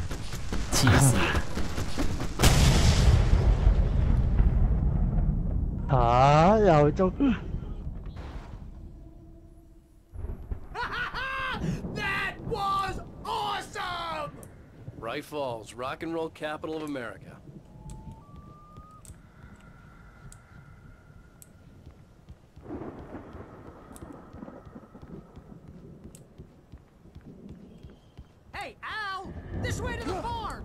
黐線！又捉。That was awesome! Bright Falls, rock and roll capital of America. Hey, Al! This way to the farm!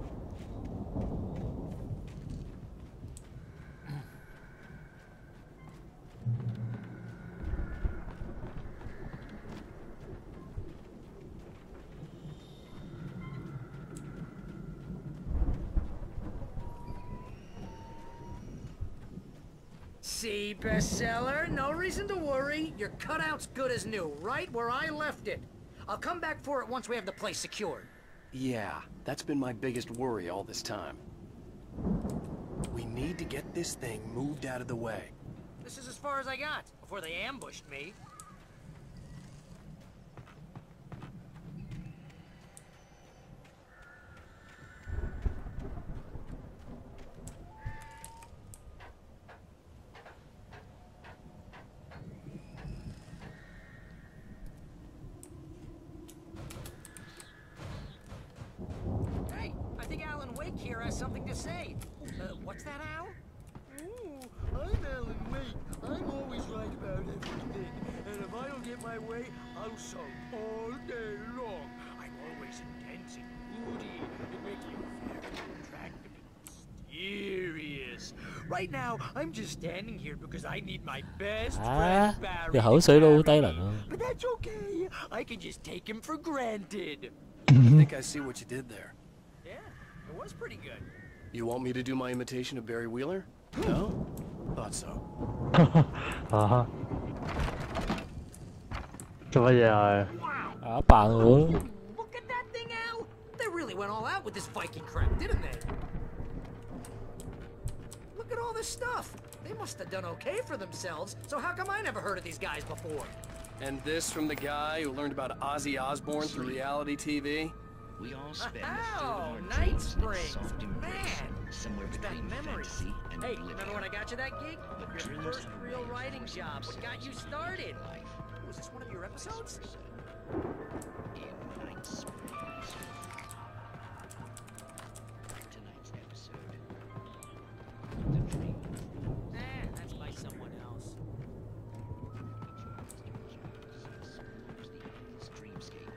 See, bestseller? No reason to worry. Your cutout's good as new, right where I left it. I'll come back for it once we have the place secured. Yeah, that's been my biggest worry all this time. We need to get this thing moved out of the way. This is as far as I got, before they ambushed me. Hey, I think Alan Wake here has something to say. What's that, Al? Ooh, I'm Alan Wake. I'm always right about everything. And if I don't get my way, I'll sulk all day long. I'm always intense and moody. It makes me very attractive and mysterious. Right now, I'm just standing here because I need my best friend Barry. 你口水都好低能啊！ But that's okay. I can just take him for granted. I think I see what you did there. Yeah, it was pretty good. You want me to do my imitation of Barry Wheeler? No? Thought so. 做乜嘢啊？扮我。 Look at that thing, Al! They really went all out with this Viking crap, didn't they? Look at all this stuff. They must have done okay for themselves, so how come I never heard of these guys before? And this from the guy who learned about Ozzy Osbourne through reality TV? We all spend Oh, Night Springs! Man! Somewhere between fantasy and hey, remember when I got you that gig? Your first real writing job. What got you started? Was this one of your episodes? In Night Springs. Tonight's episode. The dream. That's by someone else. Dreamscape,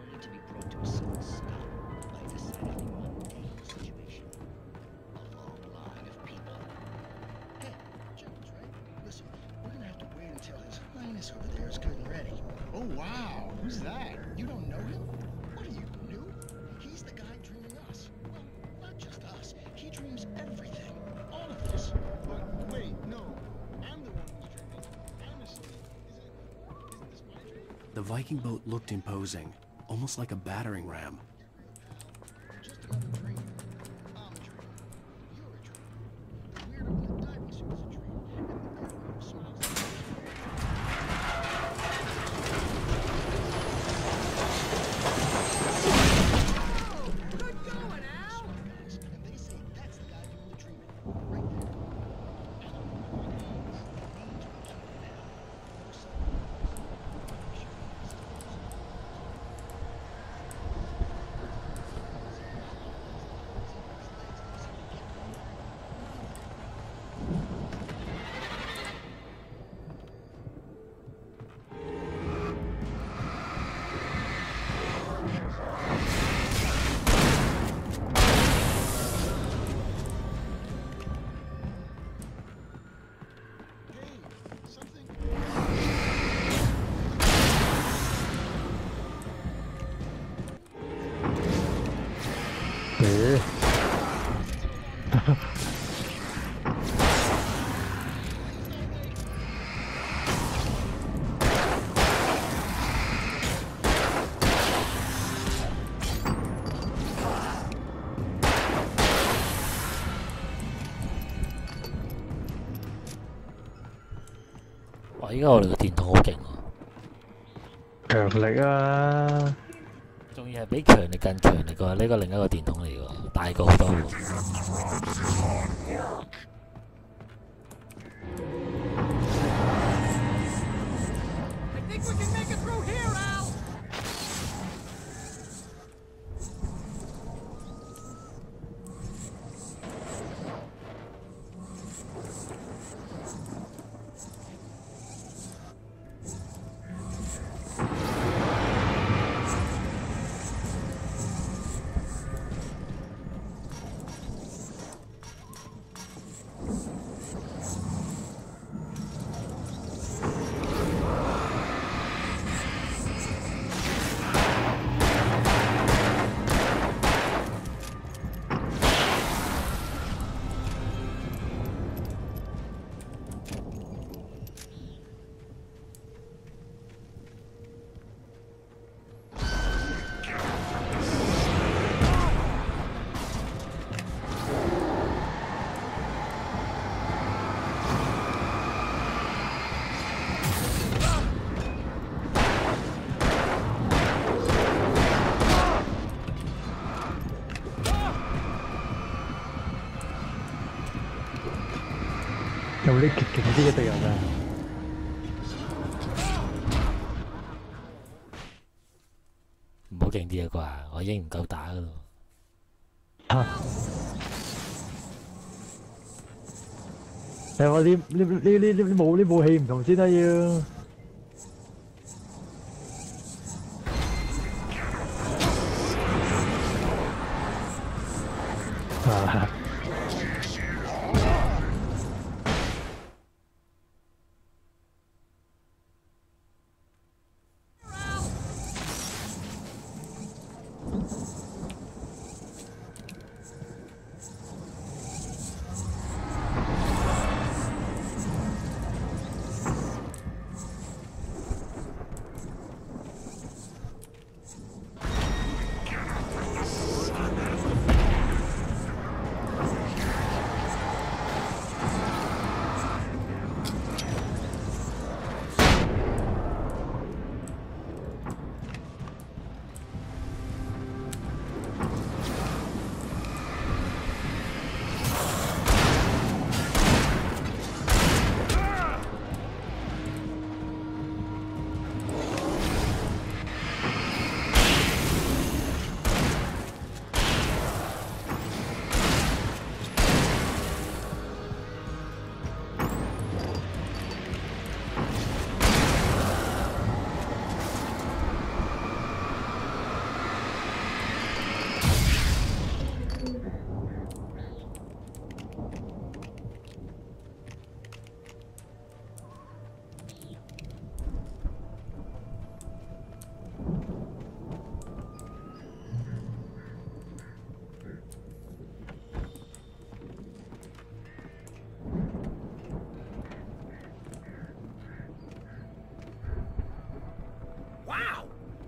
only to be brought to a sudden stop by a decidedly mundane situation. A long line of people. Hey, Jones, right? Listen, we're gonna have to wait until His Highness over there is good and ready. Oh, wow. Who's that? You don't know him? What are you, new? He's the guy dreaming us. Well, not just us. He dreams everything. All of this. But wait, no. I'm the one who's dreaming. I'm asleep. Isn't this my dream? The Viking boat looked imposing, almost like a battering ram. Just another dream. I'm a dream. You're a dream. The weirdo in the diving suit is a dream. And the girl who smiles at Good going, Al! and they say that's the guy doing the dreaming. Right there. Ừ. 哇！依家我哋個電筒好勁喎，強力啊！仲要係比強力更強力嘅，呢個另一個電筒嚟嘅，大過好多喎。I think we can make it through here, Al!有冇啲勁啲嘅敵人啊？唔好勁啲啊啩，我已經唔夠打噶咯。嚇！誒我啲武器唔同先得要。啊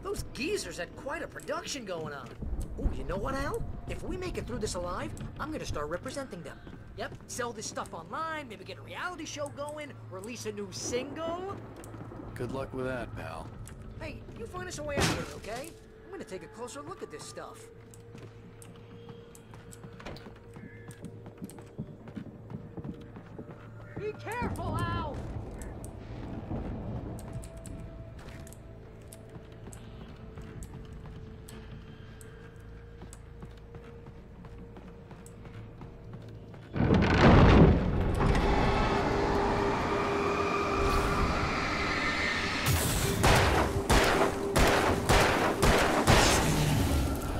！Those geezers had quite a production going on. Ooh, you know what, Al? If we make it through this alive, I'm gonna start representing them. Yep, sell this stuff online, maybe get a reality show going, release a new single. Good luck with that, pal. Hey, you find us a way out of here, okay? I'm gonna take a closer look at this stuff. Be careful, Al!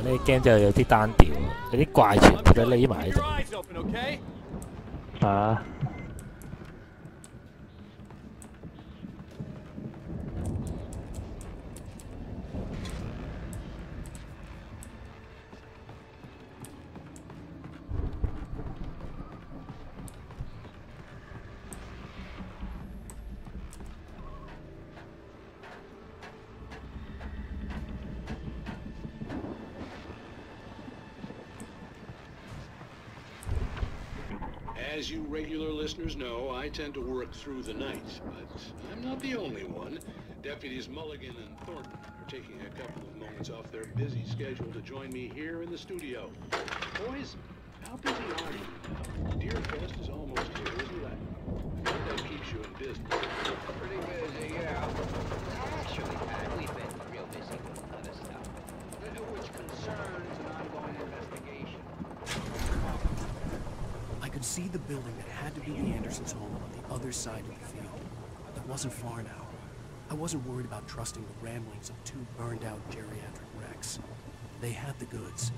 呢個 game 就有啲單調，有啲怪全部都匿埋喺度。啊！As you regular listeners know, I tend to work through the night, but I'm not the only one. Deputies Mulligan and Thornton are taking a couple of moments off their busy schedule to join me here in the studio. Boys, how busy are you now? Deerfest is almost here, isn't it? That keeps you in business. Pretty busy, yeah. Actually, Pat, we've been real busy with other stuff, which concerns an ongoing investigation. I could see the building that had to be the Andersons' home on the other side of the field. It wasn't far now. I wasn't worried about trusting the ramblings of two burned-out geriatric wrecks. They had the goods.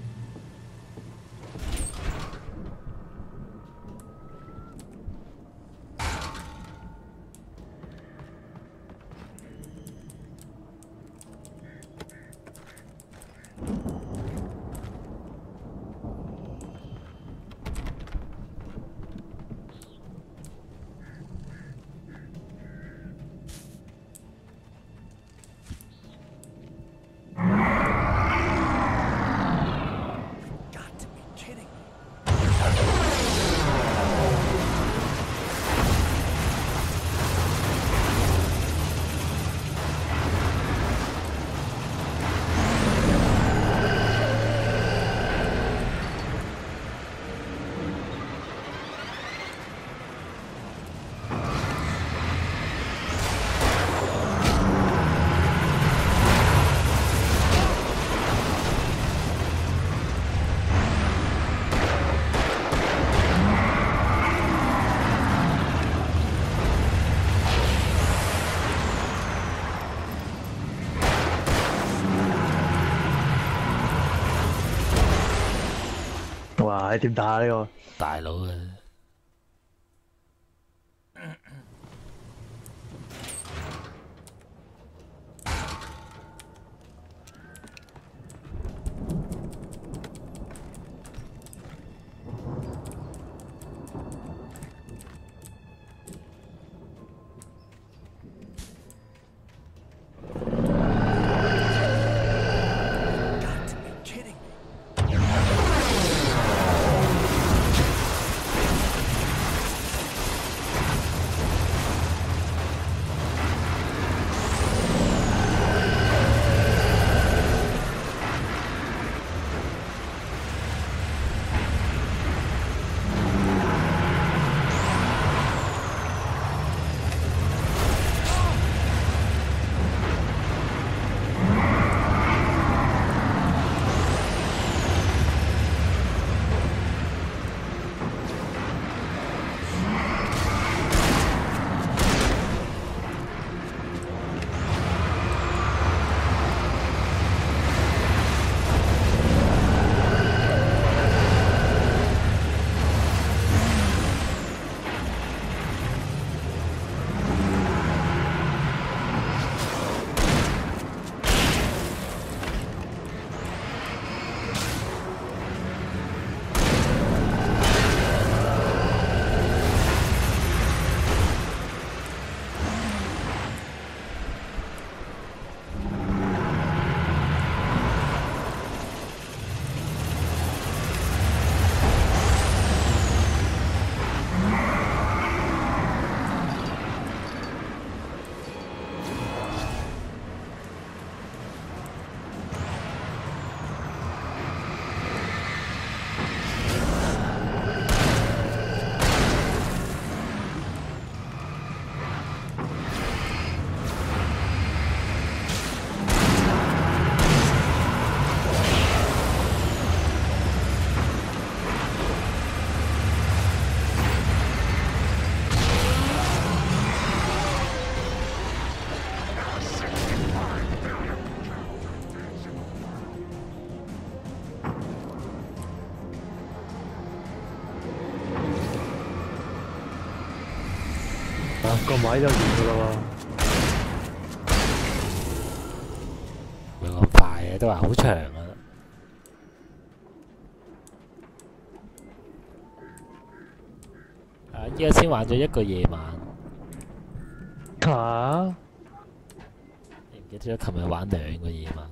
哇！點打呢個？大佬啊！個位就完㗎啦喎，冇咁快嘅，都話好長啊。依家先玩咗一個夜晚。嚇！你唔記得咗琴日玩2個夜晚？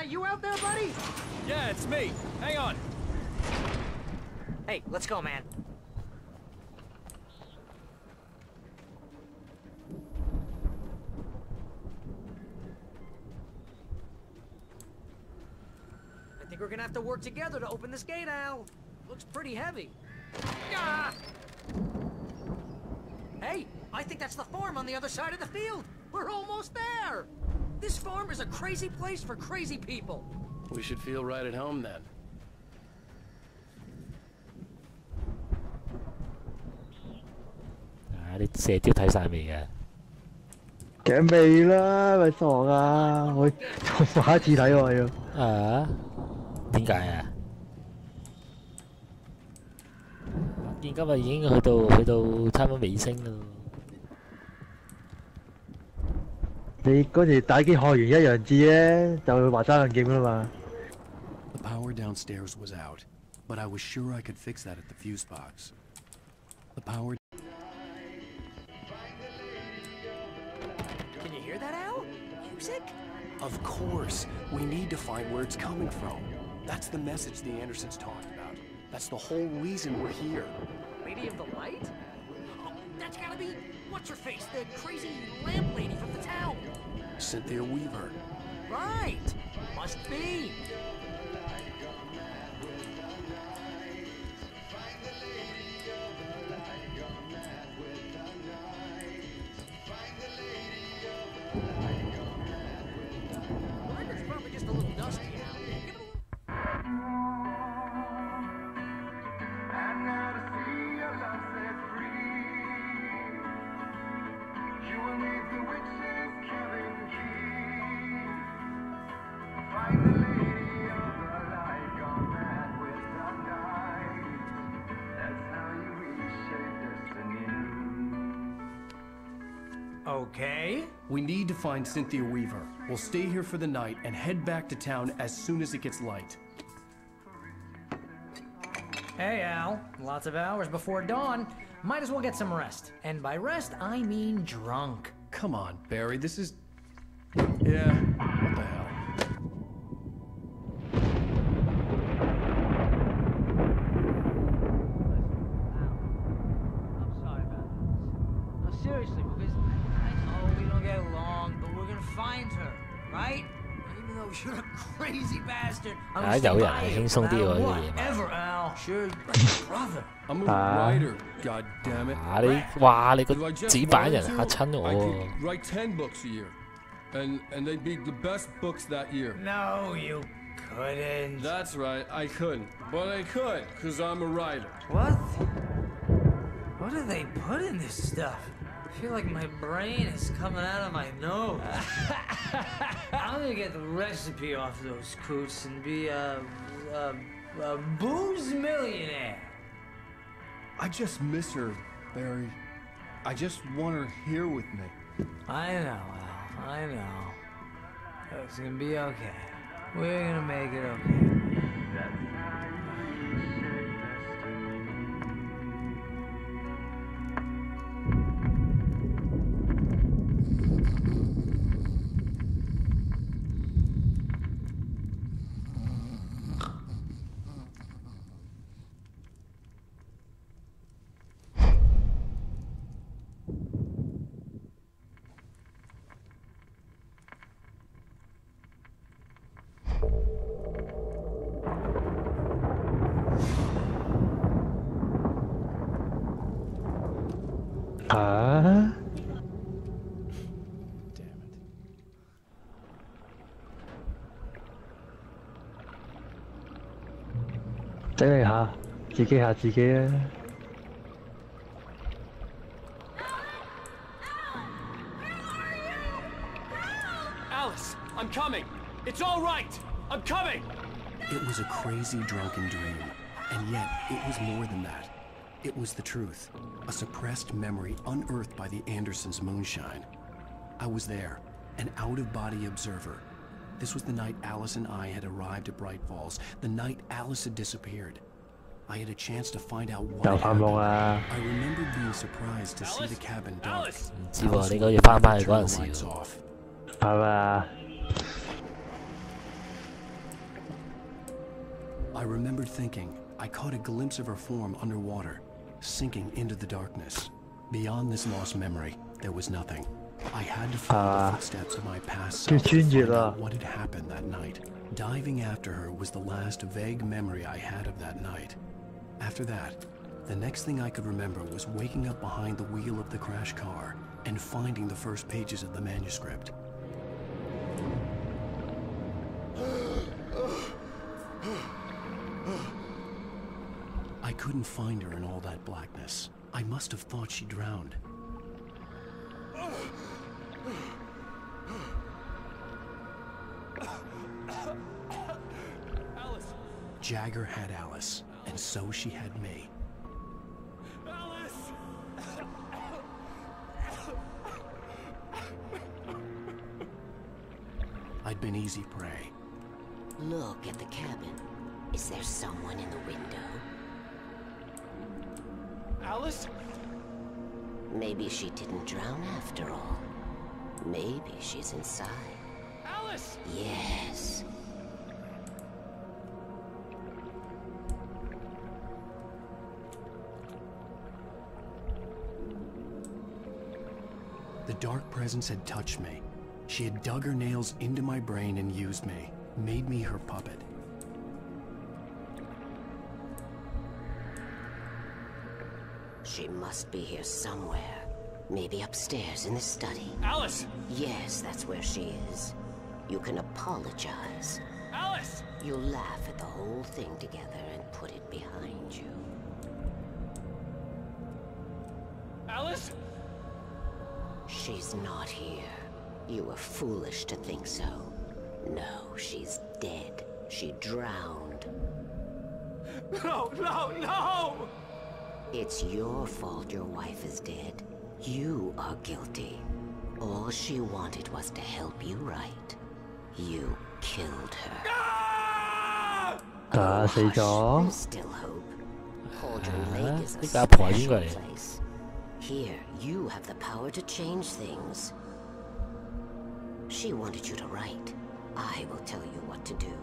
that you out there, buddy? Yeah, it's me. Hang on. Hey, let's go, man. I think we're gonna have to work together to open this gate, Al. Looks pretty heavy. Ah! Hey, I think that's the farm on the other side of the field. We're almost there. This farm is a crazy place for crazy people. We should feel right at home then.啲射雕睇晒未嘅？頸尾啦，咪傻啊！我下一次睇喎要。啊？點解啊？見今日已經去到差唔多尾聲啦。你嗰時打機學完一樣字咧，就會話爭兩劍啦嘛。The power downstairs was out, but I was sure I could fix that at the fuse box. The power. Can you hear that, Al? Music? Of course. We need to find where it's coming from. That's the message the Andersons talked about. That's the whole reason we're here. Lady of the Light? Oh, that's gotta be what's-her-face, the crazy lamp lady from the town. Cynthia Weaver. Right. Must be. The record's probably just a little dusty now. Give it a Okay. We need to find Cynthia Weaver. We'll stay here for the night and head back to town as soon as it gets light. Hey, Al. Lots of hours before dawn. Might as well get some rest. And by rest, I mean drunk. Come on, Barry, this is... Yeah, what the hell? I'm sorry about this. No, seriously, because I know we don't get along, but we're gonna find her, right? And even though you're a crazy bastard, I'm gonna stay by you no matter whatever, Al. Sure, like a brother. I'm a writer, goddammit. 你個紙板人嚇親我 I 喎 could write 10 books a year, and they'd be the best books that year. No, you couldn't. That's right, I couldn't, but I could, cause I'm a writer. What? What do they put in this stuff? I feel like my brain is coming out of my nose. I'm gonna get the recipe off those coots and be a booze millionaire. I just miss her, Barry. I just want her here with me. I know, Al. I know. It's gonna be okay. We're gonna make it okay.整嚟下，自己嚇自己啊！ Alice, I'm coming. It's all right. I'm coming. It was a crazy drunken dream, and yet it was more than that. It was the truth, a suppressed memory unearthed by the Andersons' moonshine. I was there, an out-of-body observer. This was the night Alice and I had arrived at Bright Falls, the night Alice had disappeared. I had a chance to find out what had happened. I remembered being surprised to see the cabin dark. 唔知喎，你嗰要翻返去嗰陣時喎。係咪啊？ I remembered thinking I caught a glimpse of her form underwater, sinking into the darkness. Beyond this lost memory, there was nothing. I had to follow the footsteps of my past self to find out what had happened that night. Diving after her was the last vague memory I had of that night. After that, the next thing I could remember was waking up behind the wheel of the crash car and finding the first pages of the manuscript. I couldn't find her in all that blackness. I must have thought she drowned. Alice! Jagger had Alice, and so she had me. Alice! I'd been easy prey. Look at the cabin. Is there someone in the window? Alice? Maybe she didn't drown after all. Maybe she's inside. Alice! Yes. The dark presence had touched me. She had dug her nails into my brain and used me, made me her puppet. She must be here somewhere. Maybe upstairs in the study. Alice! Yes, that's where she is. You can apologize. Alice! You'll laugh at the whole thing together and put it behind you. Alice? She's not here. You were foolish to think so. No, she's dead. She drowned. No, no, no! It's your fault your wife is dead. You are guilty. All she wanted was to help you right. You killed her. Đã死咗。 There's still hope. Cauldron Lake is a 呢個阿婆係邊個嚟？ special place. Here, you have the power to change things. She wanted you to write. I will tell you what to do.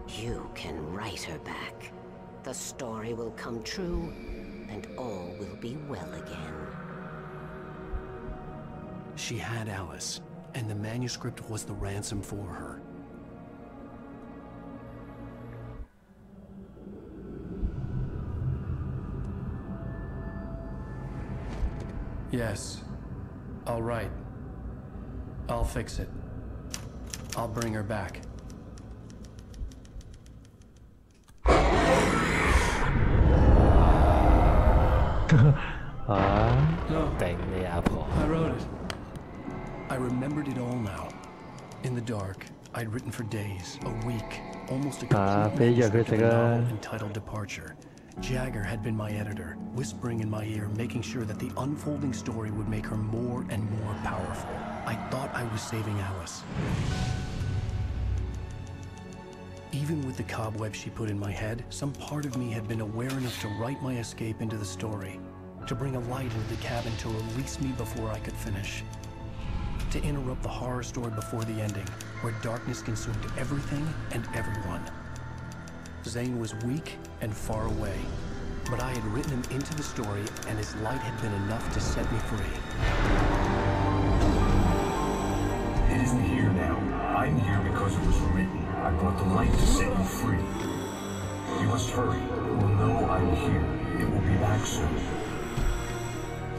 You can write her back. The story will come true, and all will be well again. She had Alice, and the manuscript was the ransom for her. Yes. All right. I'll fix it. I'll bring her back. No. I wrote it. I remembered it all now. In the dark, I'd written for days, a week, almost a complete manuscript of a novel entitled Departure. Jagger had been my editor, whispering in my ear, making sure that the unfolding story would make her more and more powerful. I thought I was saving Alice. Even with the cobweb she put in my head, some part of me had been aware enough to write my escape into the story, to bring a light into the cabin to release me before I could finish, to interrupt the horror story before the ending, where darkness consumed everything and everyone. Zane was weak and far away, but I had written him into the story, and his light had been enough to set me free. It isn't here now. I'm here because it was written. I brought the light to set you free. You must hurry. It will know I'm here. It will be back soon.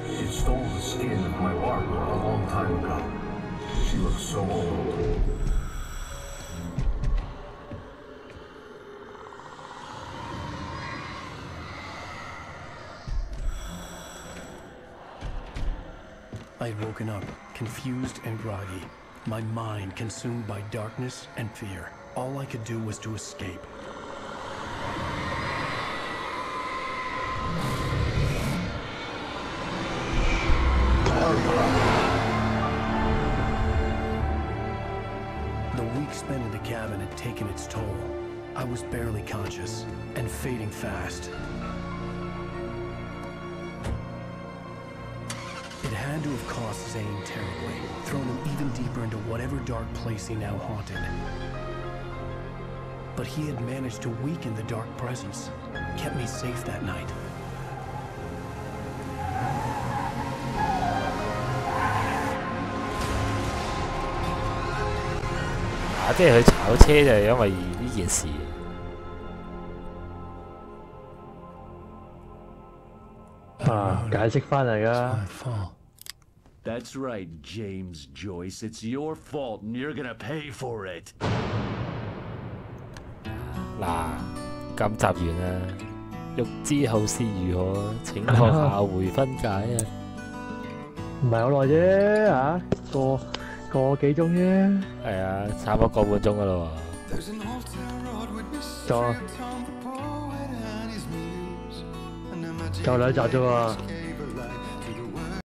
It stole the skin of my Barbara a long time ago. She looks so old. I had woken up, confused and groggy, my mind consumed by darkness and fear. All I could do was to escape. The week spent in the cabin had taken its toll. I was barely conscious and fading fast. It had had to have cost Zane terribly, thrown him even deeper into whatever dark place he now haunted. But he had managed to weaken the dark presence, kept me safe that night. 即係佢炒車就係因為呢件事。解釋翻嚟㗎。That's right, James Joyce. It's your fault, and you're gonna pay for it. 嗱，今集完啦，欲知後事如何，請看下回分解啊！唔係好耐啫嚇，個幾鐘啫。係啊，差唔多個半鐘噶咯喎。就2集啫喎。